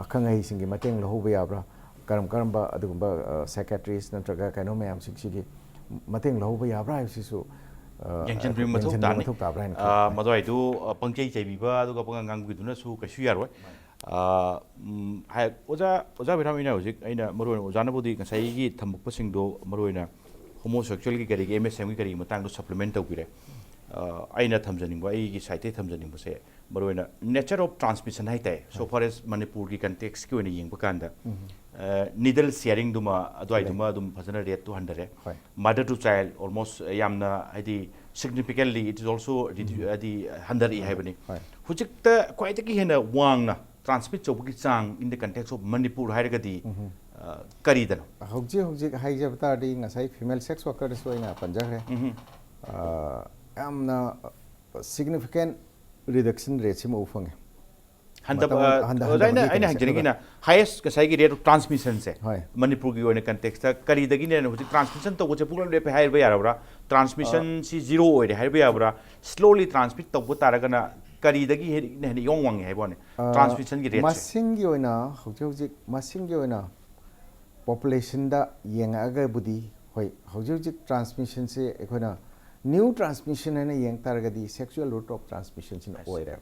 akhangai sing gi mateng lahu yabra karam ba adugumba secretaries natraga kaino mayam sing sigi mateng lahu yabra sisu Junction Prim Mathuk Tani Madoi do Pangchai Chabiba, the Pangang with Dunasu, Kashuar. Oza Vitamina, in a Maroon, Zanabudi, Kasai, Tampusing do Maroina, homosexually getting MSM getting Matang to supplement with it. Aina Tamsaning, why cited Tamsaning was say, Maroina, nature of transmission high. So far as Manipur can take skewening Bukanda. Needle sharing duma adwai duma dum phasana rate 200 mother to child almost yamna adi significantly it is also adi 100 habani hujikta kwaitaki hena wangna transmit chobki chang in the context of Manipur hairagadi karidana hojik haijabta di ngasai female sex worker so ina panjare amna significant reduction rate sim ufange highest rate of transmission se Manipur gi oina context ta kari dagi ne transmission to goche puglam le pe hair ba yarabra transmission si zero oide hair ba yarabra slowly transmit to taragana kari dagi ne yong wang hai bone transmission gi rate masing gi oina hojik masing gi oina population da yenga ga budi hoi hojik transmission se ekona new transmission ena yeng taragadi sexual route of transmission sin oire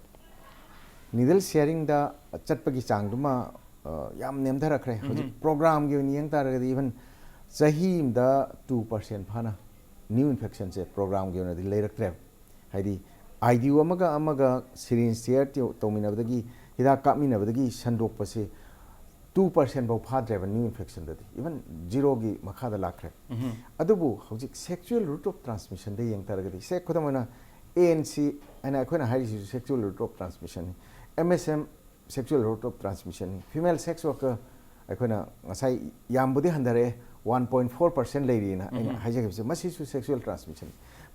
needle sharing da chatpagi changduma yam nemdharakre program gi niyang taragadi even sahim da 2% phana new infection se program gi na di leiraktre haidi IDU amaga syringe share tominabdagi hida kapminabdagi sandok pase 2% bau phadre new infection da even 0 gi makha da lakre adubu hojik sexual route of transmission da yeng taragadi se khodamana ANC ana khona hari sexual route of transmission MSM sexual route of transmission female sex worker akhona ngasai yambudi handare 1.4% leirina hajagibse masisu sexual transmission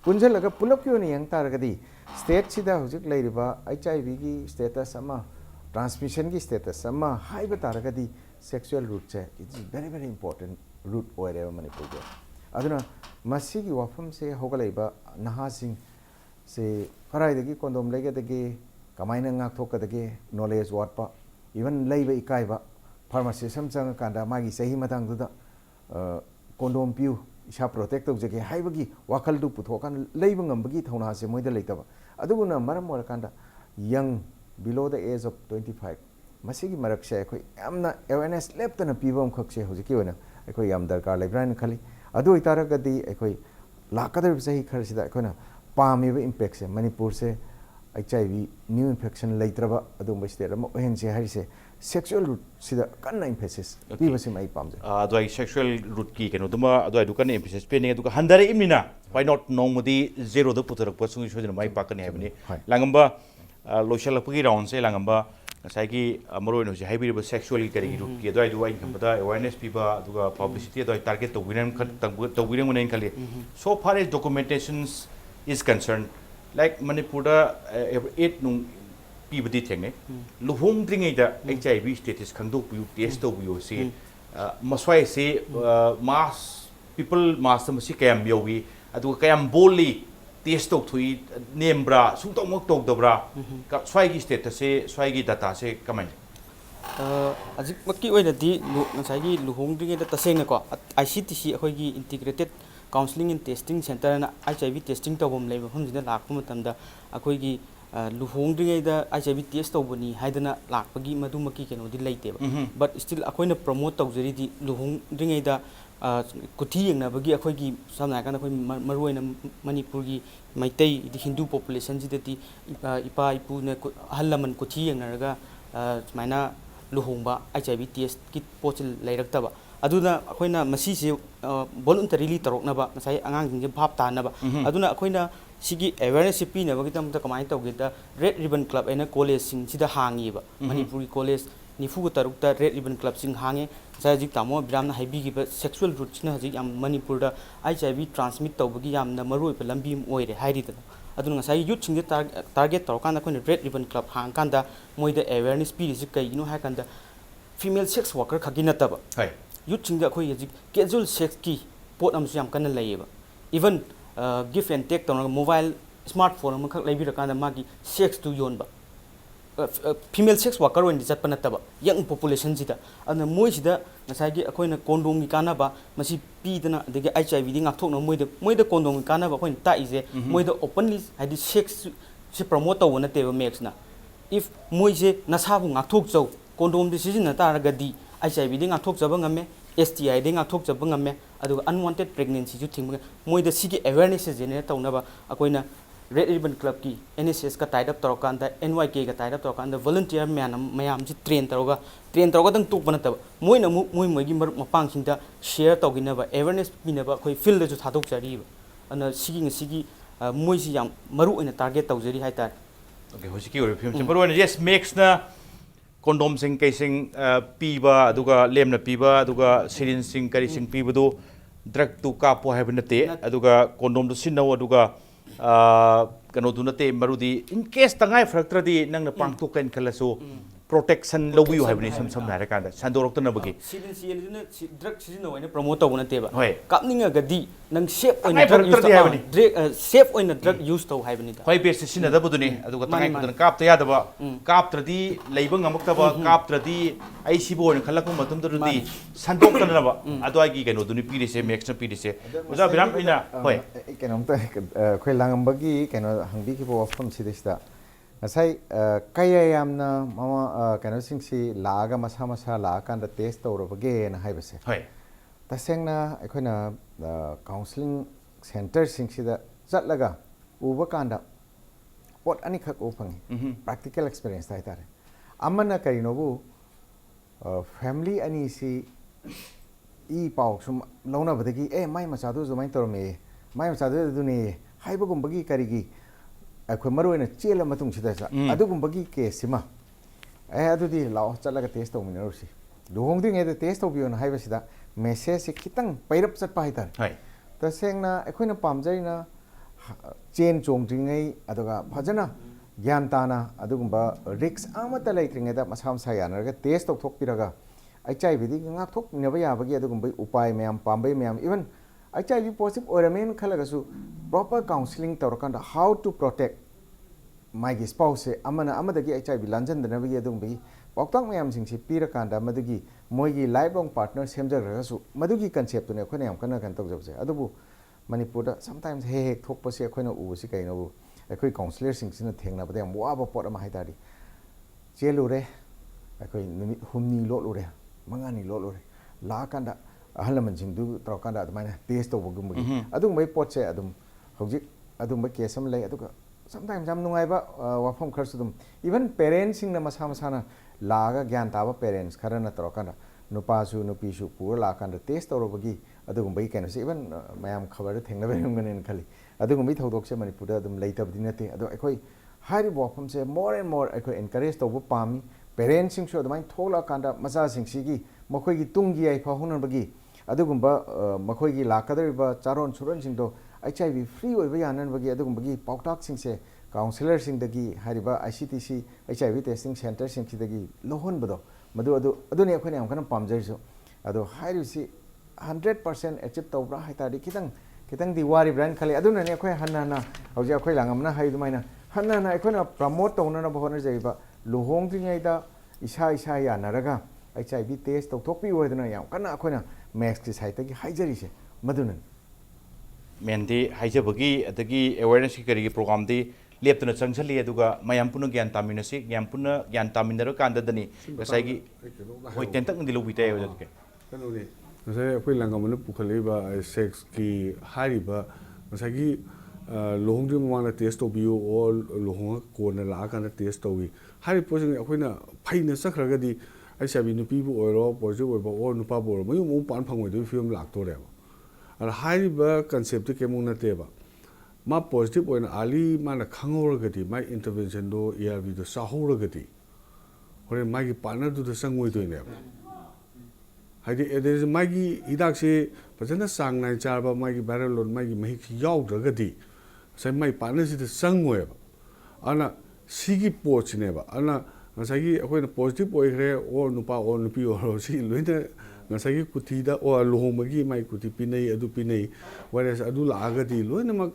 punjalaga pulap kyoni yang taragadi state sida hujik leiriba HIV gi status ama transmission gi status ama haiba taragadi sexual route che it is very important route oire Manipur ge aduna masigi wafam se hogalaiba nahasing se karaidagi kondom legedagi kamaina ngak thokadagi knowledge watpa even leiba ikaiba pharmacy samchang kanda magi sahi matang duda condom piu isa protect tawjage haibagi wakal du puthokan leiba ngambagi thona se moida leitaba aduguna maram mor kanda young below the age of 25 masigi marak se khoi amna awareness leptana pibam khakse hojiki ona khoi yam darkar leibran khali adu itaragadi khoi lakadar sahi kharsida khona pamiba impact se Manipur se HIV new infection leitraba adum state ram hen se hari se sexual route sida kanna emphasis pibase mai pamje adoi sexual route ki keno duma adoi du kan emphasis pe ne du handare imina why not nomodi zero da putar pa sungi sojina mai pakane habni langamba local pagi round se langamba ꯉꯁꯥꯏꯒꯤ ꯃꯔꯨꯑꯣꯏꯅ ꯍꯧꯖꯤꯛ ꯍꯥꯏꯕꯤꯔꯤꯕ ꯁꯦꯛꯁꯨꯋꯦꯜꯒꯤ ꯀꯔꯤꯒꯤ ꯔꯨꯠꯀꯤ ꯑꯗꯨꯋꯥꯏꯗꯨ ꯑꯩꯅ ꯈꯟꯕꯗ awareness ꯄꯤꯕ ꯑꯗꯨꯒ publicity ꯑꯗꯨꯋꯥꯏ target ꯇꯧꯕꯤꯔꯝꯒꯅꯦꯅ ꯈꯜꯂꯤ ꯁꯣ ꯐꯥꯔ ꯑꯦꯁ ꯗꯣꯀꯨꯃꯦꯟꯇꯦꯁꯟꯁ ꯏꯁ ꯀꯟꯁꯔꯟ ꯂꯥꯏꯛ ꯃꯅꯤꯄꯨꯔꯗ ꯑꯦꯠ ꯅꯨꯡ ꯄꯤꯕꯗꯤ ꯊꯦꯡꯅꯩ ꯂꯨꯍꯣꯡꯗ꯭ꯔꯤꯉꯩꯗ HIV ꯁ꯭ꯇꯦꯇꯁ ꯈꯪꯗꯣꯛꯄꯤꯌꯨ ꯇꯦꯁ ꯇꯧꯕꯤꯌꯨ ꯁꯤ ꯃꯁ꯭ꯋꯥꯏꯁꯤ ꯃꯥꯁ ꯄꯤꯄꯜ ꯃꯥꯁꯇ ꯃꯁꯤ ꯀꯌꯥꯝ ꯌꯧꯏ ꯑꯗꯨꯒ ꯀꯌꯥꯝ ꯕꯣꯜꯂꯤ ꯇꯦꯁ ꯇꯧꯊꯣꯛꯏ ꯅꯦꯝꯕ꯭ꯔꯥ ꯁꯨꯡꯇꯧꯃꯛ ꯇꯧꯗꯕ꯭ꯔꯥ ꯁ꯭ꯋꯥꯏꯒꯤ ꯁ꯭ꯇꯦꯇꯁꯁꯦ ꯁ꯭ꯋꯥꯏꯒꯤ ꯗꯥꯇꯥꯁꯦ ꯀꯃꯥꯏꯅ ꯍꯧꯖꯤꯛꯃꯛꯀꯤ ꯑꯣꯏꯅꯗꯤ ꯉꯁꯥꯏꯒꯤ ꯂꯨꯍꯣꯡꯗ꯭ꯔꯤꯉꯩꯗ ꯇꯁꯦꯡꯅꯀꯣ ICTC ꯑꯩꯈꯣꯏꯒꯤ ꯏꯟꯇꯤꯒ꯭ꯔꯦꯇꯦꯠ ꯀꯥꯎꯟꯁꯤꯂꯤꯡ ꯑꯦꯟ ꯇꯦꯁꯇꯤꯡ ꯁꯦꯟꯇꯔꯅ HIV ꯇꯦꯁꯇꯤꯡ ꯇꯧꯐꯝ ꯂꯩꯕ ꯃꯐꯝꯁꯤꯗ ꯂꯥꯛꯄ ꯃꯇꯝꯗ ꯑꯩꯈꯣꯏꯒꯤ ꯂꯨꯍꯣꯡꯗ꯭ꯔꯤꯉꯩꯗ HIV ꯇꯦꯁ ꯇꯧꯕꯅꯤ ꯍꯥꯏꯗꯅ ꯂꯥꯛꯄꯒꯤ ꯃꯗꯨꯃꯛꯀꯤ ꯀꯩꯅꯣꯗꯤ ꯂꯩꯇꯦꯕ ꯕꯠ ꯁ꯭ꯇꯤꯜ ꯑꯩꯈꯣꯏꯅ ꯄ꯭ꯔꯣꯃꯣꯠ ꯇꯧꯖꯔꯤꯗꯤ ꯂꯨꯍꯣꯡꯗ꯭ꯔꯤꯉꯩꯗ ꯀꯨꯊꯤ ꯌꯦꯡꯅꯕꯒꯤ ꯑꯩꯈꯣꯏꯒꯤ ꯁꯝꯅ ꯍꯥꯏꯔꯀꯥꯟꯗ ꯑꯩꯈꯣꯏ ꯃꯔꯨꯑꯣꯏꯅ ꯃꯅꯤꯄꯨꯔꯒꯤ ꯃꯩꯇꯩ ꯍꯤꯟꯗꯨ ꯄꯣꯄꯨꯂꯦꯁꯟꯁꯤꯗꯗꯤ ꯏꯄꯥ ꯏꯄꯨꯅ ꯑꯍꯜ ꯂꯃꯟ ꯀꯨꯊꯤ ꯌꯦꯡꯅꯔꯒ ꯁꯨꯃꯥꯏꯅ ꯂꯨꯍꯣꯡꯕ HIV ꯇꯦꯁꯀꯤ ꯄꯣꯠꯁꯤ ꯂꯩꯔꯛꯇꯕ ꯑꯗꯨꯅ ꯑꯩꯈꯣꯏꯅ ꯃꯁꯤꯁꯦ ꯚꯣꯂꯨꯟꯇꯔꯤꯂꯤ ꯇꯧꯔꯛꯅꯕ ꯉꯁꯥꯏ ꯑꯉꯥꯡꯁꯤꯡꯁꯦ ꯚꯥꯞ ꯇꯥꯅꯕ ꯑꯗꯨꯅ ꯑꯩꯈꯣꯏꯅ ꯁꯤꯒꯤ ꯑꯦꯋꯦꯌꯔꯅꯦꯁꯁꯤ ꯄꯤꯅꯕꯒꯤꯗꯃꯛꯇ ꯀꯃꯥꯏꯅ ꯇꯧꯒꯦꯗ ꯔꯦꯗ ꯔꯤꯕꯟ ꯀ꯭ꯂꯕ ꯑꯩꯅ ꯀꯣꯂꯦꯖꯁꯤꯡꯁꯤꯗ ꯍꯥꯡꯉꯤꯕ ꯃꯅꯤꯄꯨꯔꯒꯤ ꯀꯣꯂꯦꯖ 93ꯗ ꯔꯦꯗ ꯔꯤꯕꯟ ꯀ꯭ꯂꯕꯁꯤꯡ ꯍꯥꯡꯉꯦ ꯉꯁꯥꯏ ꯍꯧꯖꯤꯛ ꯇꯥꯃꯣ ꯑꯕꯤꯔꯥꯝꯅ ꯍꯥꯏꯕꯤꯈꯤꯕ ꯁꯦꯛꯁꯨꯋꯦꯜ ꯔꯨꯠꯁꯤꯅ ꯍꯧꯖꯤꯛ ꯌꯥꯝ ꯃꯅꯤꯄꯨꯔꯗ HIV ꯇ꯭ꯔꯥꯟꯁꯃꯤꯠ ꯇꯧꯕꯒꯤ ꯌꯥꯝꯅ ꯃꯔꯨꯑꯣꯏꯕ ꯂꯝꯕꯤ ꯑꯃ ꯑꯣꯏꯔꯦ ꯍꯥꯏꯔꯤꯗꯅ ꯑꯗꯨꯅ ꯉꯁꯥꯏ ꯌꯨꯠꯁꯤꯡꯁꯦ ꯇꯥꯔꯒꯦꯠ ꯇꯧꯔꯀꯥꯟꯗ ꯑꯩꯈꯣꯏꯅ ꯔꯦꯗ ꯔꯤꯕꯟ ꯀ꯭ꯂꯕ ꯍꯥꯡꯀꯥꯟꯗ ꯃꯣꯏꯗ ꯑꯦꯋꯦꯌꯔꯅꯦꯁ ꯄꯤꯔꯤꯁꯤ ꯀꯩꯒꯤꯅꯣ ꯍꯥꯏꯔꯀꯥꯟꯗ ꯐꯤꯃꯦꯜ ꯁꯦꯛꯁ ꯋꯥꯔꯀꯔ ꯈꯛꯀꯤ ꯅꯠꯇꯕ ꯌꯨꯠꯁꯤꯡꯗ ꯑꯩꯈꯣꯏ ꯍꯧꯖꯤꯛ ꯀꯦꯖꯨअल ꯁꯦꯛꯁꯀꯤ ꯄꯣꯠ ꯑꯃꯁꯨ ꯌꯥꯝ ꯀꯟꯅ ꯂꯩꯌꯦꯕ ꯏꯚꯟ ꯒꯤꯐ ꯑꯦꯟ ꯇꯦꯛ ꯇꯧꯔꯒ ꯃꯣꯕꯥꯏꯜ ꯁ꯭ꯃꯥꯔꯠ ꯐꯣꯟ ꯑꯃꯈꯛ ꯂꯩꯕꯤꯔꯀꯥꯟꯗ ꯃꯥꯒꯤ ꯁꯦꯛꯁꯇꯨ ꯌꯣꯟꯕ ꯐꯤꯃꯦꯜ ꯁꯦꯛꯁ ꯋꯥꯔꯀꯔ ꯑꯣꯏꯅꯗꯤ ꯆꯠꯄ ꯅꯠꯇꯕ ꯌꯪ ꯄꯣꯄꯨꯂꯦꯁꯟꯁꯤꯗ ꯑꯗꯨꯅ ꯃꯣꯏꯁꯤꯗ ꯉꯁꯥꯏꯒꯤ ꯑꯩꯈꯣꯏꯅ ꯀꯣꯟꯗꯣꯝꯒꯤ ꯀꯥꯟꯅꯕ ꯃꯁꯤ ꯄꯤꯗꯅ ꯑꯗꯒꯤ HIVꯗꯤ ꯉꯥꯛꯊꯣꯛꯅꯕ ꯃꯣꯏꯗ ꯀꯣꯟꯗꯣꯝꯒꯤ ꯀꯥꯟꯅꯕ ꯑꯩꯈꯣꯏꯅ ꯇꯥꯛꯏꯁꯦ ꯃꯣꯏꯗ ꯑꯣꯄꯟꯂꯤ ꯍꯥꯏꯗꯤ ꯁꯦꯛꯁꯁꯤ ꯄ꯭ꯔꯃꯣꯠ ꯇꯧꯕ ꯅꯠꯇꯦꯕ ꯃꯦꯛꯁꯅ ꯏꯐ ꯃꯣꯏꯁꯦ ꯅꯁꯥꯕꯨ ꯉꯥꯛꯊꯣꯛꯆꯧ ꯀꯣꯟꯗꯣꯝꯗꯤ ꯁꯤꯖꯤꯟꯅ ꯇꯥꯔꯒꯗꯤ HIV ꯗꯤ ꯉꯥꯛꯊꯣꯛꯆꯕ ꯉꯝꯃꯦ STI ꯗꯤ ꯉꯥꯛꯊꯣꯛꯆꯕ ꯉꯝꯃꯦ ꯑꯗꯨꯒ ꯑꯟꯋꯥꯟꯇꯦꯗ ꯄ꯭ꯔꯦꯒꯅꯦꯟꯁꯤꯁꯨ ꯊꯤꯡꯕ ꯃꯣꯏꯗ ꯁꯤꯒꯤ ꯑꯦꯋꯦꯌꯔꯅꯦꯁꯁꯦ ꯖꯦꯅꯦꯔꯦꯠ ꯇꯧꯅꯕ ꯑꯩꯈꯣꯏꯅ ꯔꯦꯗ ꯔꯤꯕꯟ ꯀ꯭ꯂꯕꯀꯤ NSSꯒ ꯇꯥꯏꯠ ꯑꯞ ꯇꯧꯔꯀꯥꯟꯗ NYKꯒ ꯇꯥꯏꯠ ꯑꯞ ꯇꯧꯔꯀꯥꯟꯗ ꯚꯣꯂunteer ꯃꯌꯥꯝꯁꯤ ꯇ꯭ꯔꯦꯟ ꯇꯧꯔꯒꯗꯪ ꯇꯣꯛꯄ ꯅꯠꯇꯕ ꯃꯣꯏꯅ ꯑꯃꯨꯛ ꯃꯣꯏꯒꯤ ꯃꯔꯨꯞ ꯃꯄꯥꯡꯁꯤꯡꯗ ꯁꯤꯌꯔ ꯇꯧꯈꯤꯅꯕ ꯑꯦꯋꯦꯌꯔꯅꯦꯁ ꯄꯤꯅꯕ ꯑꯩꯈꯣꯏ ꯐꯤꯜꯗꯁꯨ ꯊꯥꯗꯣꯛꯆꯔꯤꯕ ꯑꯗꯨꯅ ꯉꯁꯤꯒꯤ ꯃꯣꯏꯁꯤ ꯌꯥꯝ ꯃꯔꯨꯑꯣꯏꯅ ꯇꯥꯔꯒꯦꯠ ꯇꯧꯖꯔꯤ ꯍꯥꯏꯇꯥꯔꯦ Okay, hojiki ori film maro yes makes na condom sing casing piba aduga lemna piba aduga syringe sing kari sing piba do drug tu kapo haibnate aduga condom do sinno aduga kano du nate marudi in case tangai fractradi nangna pangtu kan khalasu protection lobiu haibni sam nare kanda sandorok na bagi syringe drug season oina promote tawna nateba kapninga gadi nang safe oina drug use taw haibni da hoi best sin da buduni aduga tangai buduna kap ta yadaba kap tradi leiba ngamakta kap tradi ai sibo oina khalakku matum tradi sandok na ba adu agi kano duni pirise max na pirise oja biram ina hoi kano ta khoi langambagi kano hangbi ki bo from sidista ngasai kaya yamna mama kano singsi laga masa la kan da test tawrobage na haibase hoi tasengna akhona counseling center singsida chatlaga uba kanda pot ani khak opangi practical experience ta tare amana karinobu family ani si I pau sum launa badagi mai masadu zumai torme mai masadu duni haibagum karigi akhoi maroina chela matung sida sa adugum bagi case sima adudi law chalaga test tawmin rosi luhongding eda test tawbion haibasida message se kitang pairap chat pa hitar hai tasengna akhoi pamjaina chain chongdringai aduga phajana gyan tana adugumba risks amata leitringeda masam sayanaga test tawthokpiraga HIV di ngak thok neba yabagi adugumba upai mayam pambai mayam even HIV positive oramen khalagasu proper counseling tawrakanda how to protect my spouse amadagi HIV lanjan danabagi adumbi pautang mayam singsi pirakanda madagi moigi lifelong partner semjarasu madugi concept ne khone yam kana kan tawjabse adubu manipur da sometimes he thokpase khona ubusi kaino bu akhoi counselor singsina thengna bada yam waba pot ama haidari chelure akhoi numi humni lolure mangani lolure la kanda ahalaman jingdu trawkanda admaina test tawbugumbi adumbai potse adum hojik adumba case am lay aduga sometimes jam nungai ba wafam kharsudum even parents sing na masana laga gyan taba parents kharana trawkanda nupa su nupi su pur la kanda test tawrobagi adugumbai kaino se even mayam khabar thengna berumganen khali adugumbai thodokse manipur da adum leitabdi nate adu akhoi hari wafam se more and more akhoi encourage tawbu pami ꯄꯦꯔꯦꯟꯁꯤꯡꯁꯨ ꯑꯗꯨꯃꯥꯏꯅ ꯊꯣꯛꯂꯛꯑꯀꯥꯟꯗ ꯃꯆꯥꯁꯤꯡꯁꯤꯒꯤ ꯃꯈꯣꯏꯒꯤ ꯇꯨꯡꯒꯤ ꯌꯥꯏꯐ ꯍꯧꯅꯕꯒꯤ ꯑꯗꯨꯒꯨꯝꯕ ꯃꯈꯣꯏꯒꯤ ꯂꯥꯛꯀꯗꯧꯔꯤꯕ ꯆꯥꯔꯣꯟ ꯁꯨꯔꯣꯟꯁꯤꯡꯗꯣ HIV free ꯑꯣꯏꯕ ꯌꯥꯅꯅꯕꯒꯤ ꯑꯗꯨꯒꯨꯝꯕꯒꯤ ꯄꯥꯎꯇꯥꯛꯁꯤꯡꯁꯦ ꯀꯥꯎꯟꯁꯤꯂꯔꯁꯤꯡꯗꯒꯤ ꯍꯥꯏꯔꯤꯕ ICTC HIV ꯇꯦꯁꯇꯤꯡ ꯁꯦꯟꯇꯔꯁꯤꯡꯁꯤꯗꯒꯤ ꯂꯧꯍꯟꯕꯗꯣ ꯑꯗꯨꯅꯤ ꯑꯩꯈꯣꯏꯅ ꯌꯥꯝ ꯀꯟꯅ ꯄꯥꯝꯖꯔꯤꯁꯨ ꯑꯗꯣ ꯍꯥꯏꯔꯤꯕꯁꯤ 100% ꯑꯦꯆꯤꯞ ꯇꯧꯕ꯭ꯔꯥ ꯍꯥꯏꯇꯥꯔꯗꯤ ꯈꯤꯇꯪꯗꯤ ꯋꯥꯔꯤꯕ꯭ꯔꯥꯅ ꯈꯜꯂꯤ ꯑꯗꯨꯅꯅꯦ ꯑꯩꯈꯣꯏ ꯍꯟꯅ ꯍꯧꯖꯤꯛ ꯑꯩꯈꯣꯏ ꯂꯥꯡꯉꯝꯅ ꯍꯥꯏ ꯑꯗꯨꯃꯥꯏꯅ ꯍꯟꯅ ꯑꯩꯈꯣꯏꯅ ꯄ꯭ꯔꯃꯣꯠ ꯇꯧꯅꯅꯕ ꯍꯣꯠꯅꯖꯩꯕ ꯂꯨꯍꯣꯡꯗ꯭ꯔꯤꯉꯩꯗ ꯏꯁꯥ ꯌꯥꯅꯔꯒ HIV ꯇꯦꯁ ꯇꯧꯊꯣꯛꯄꯤꯌꯨ ꯍꯥꯏꯗꯅ ꯌꯥꯝ ꯀꯟꯅ ꯑꯩꯈꯣꯏꯅ ꯃꯦꯛꯁꯀꯤ ꯁꯥꯏꯠꯇꯒꯤ ꯍꯥꯏꯖꯔꯤꯁꯦ ꯃꯗꯨꯅꯅꯤ ꯃꯦꯟꯗꯤ ꯍꯥꯏꯖꯕꯒꯤ ꯑꯗꯒꯤ ꯑꯦꯋꯦꯌꯔꯅꯦꯁꯀꯤ ꯀꯔꯤꯒꯤ ꯄ꯭ꯔꯣꯒ꯭ꯔꯥꯝꯗꯤ ꯂꯦꯞꯇꯅ ꯆꯪꯁꯤꯜꯂꯤ ꯑꯗꯨꯒ ꯃꯌꯥꯝ ꯄꯨꯟꯅ ꯒ꯭ꯌꯥꯟ ꯇꯥꯃꯤꯟꯅꯁꯤ ꯒ꯭ꯌꯥꯟ ꯇꯥꯃꯤꯟꯅꯔꯀꯥꯟꯗꯗꯅꯤ ꯉꯁꯥꯏꯒꯤ ꯍꯣꯏ ꯇꯦꯟꯇꯛꯅꯗꯤ ꯂꯧꯕꯤ ꯇꯥꯏ ꯑꯣꯖꯥ ꯀꯩꯅꯣꯅꯤ ꯉꯁꯥꯏ ꯑꯩꯈꯣꯏ ꯂꯥꯡꯒꯝꯕꯅ ꯄꯨꯈꯠꯂꯛꯏꯕ ꯁꯦꯛꯁꯀꯤ ꯍꯥꯏꯔꯤꯕ ꯉꯁꯥꯏꯒꯤ ꯂꯨꯍꯣꯡꯗ꯭ꯔꯤ ꯃꯃꯥꯡꯗ ꯇꯦꯁ ꯇꯧꯕꯤꯌꯨ ꯑꯣꯔ ꯂꯨꯍꯣꯡꯉ ꯀꯣꯟꯅ ꯂꯥꯛꯑꯀꯥꯟꯗ ꯇꯦꯁ ꯇꯧꯋꯤ ꯍꯥꯏꯔꯤꯕ ꯄꯣꯠꯁꯤꯡ ꯑꯩꯈꯣꯏꯅ ꯐꯩꯅ ꯆꯠꯈ꯭ꯔꯒꯗꯤ HIV ꯅꯨꯄꯤꯕꯨ ꯑꯣꯏꯔꯣ ꯄꯣꯖꯤꯇꯤቭ ꯑꯣꯏꯕ ꯑꯣꯔ ꯅꯨꯄꯥꯕꯨ ꯑꯣꯏꯔꯣ ꯃꯌꯨꯝ ꯑꯃꯨꯛ ꯄꯥꯟ ꯐꯪꯉꯣꯏꯗꯕꯒꯤ ꯐꯤꯕꯝ ꯂꯥꯛꯇꯣꯔꯦꯕ ꯑꯗ ꯍꯥꯏꯔꯤꯕ ꯀꯟꯁꯦꯞꯇꯤ ꯀꯩꯃꯨꯛ ꯅꯠꯇꯦꯕ ꯃꯥ ꯄꯣꯖꯤꯇꯤꯚ ꯑꯣꯏꯅ ꯑꯥꯔꯂꯤ ꯃꯥꯅ ꯈꯪꯍꯧꯔꯒꯗꯤ ꯃꯥꯒꯤ ꯏꯟꯇꯔꯚꯦꯟꯁꯟꯗꯣ ARVꯗꯣ ꯆꯥꯍꯧꯔꯒꯗꯤ ꯍꯣꯔꯦꯟ ꯃꯥꯒꯤ ꯄꯥꯔꯠꯅꯔꯗꯨꯗ ꯆꯪꯉꯣꯏꯗꯣꯏꯅꯦꯕ ꯍꯥꯏꯗꯤ ꯑꯗꯩ ꯃꯥꯒꯤ ꯍꯤꯗꯥꯛꯁꯦ ꯐꯖꯅ ꯆꯥꯡ ꯅꯥꯏꯅ ꯆꯥꯔꯕ ꯃꯥꯒꯤ ꯚꯥꯏꯔꯦꯜ ꯂꯣꯟ ꯃꯥꯒꯤ ꯃꯍꯤꯛꯁꯤ ꯌꯥꯎꯗ꯭ꯔꯒꯗꯤ ꯉꯁꯥꯏ ꯃꯥꯒꯤ ꯄꯥꯔꯠꯅꯔꯁꯤꯗ ꯆꯪꯉꯣꯏꯕ ꯑꯗꯨꯅ ꯁꯤꯒꯤ ꯄꯣꯠꯁꯤꯅꯦꯕ ꯑꯗꯨꯅ ꯉꯁꯥꯏꯒꯤ ꯑꯩꯈꯣꯏꯅ ꯄꯣꯖꯤꯇꯤꯚ ꯑꯣꯏꯈ꯭ꯔꯦ ꯑꯣꯔ ꯅꯨꯄꯥ ꯑꯣꯔ ꯅꯨꯄꯤ ꯑꯣꯏꯔꯣ ꯁꯤ ꯂꯣꯏꯅ ꯉꯁꯥꯏꯒꯤ ꯀꯨꯊꯤꯗ ꯑꯣꯔ ꯂꯨꯍꯣꯡꯕꯒꯤ ꯃꯥꯒꯤ ꯀꯨꯊꯤ ꯄꯤꯅꯩ ꯑꯗꯨ ꯄꯤꯅꯩ ꯋꯥꯔꯦꯁ ꯑꯗꯨ ꯂꯥꯛꯑꯒꯗꯤ ꯂꯣꯏꯅꯃꯛ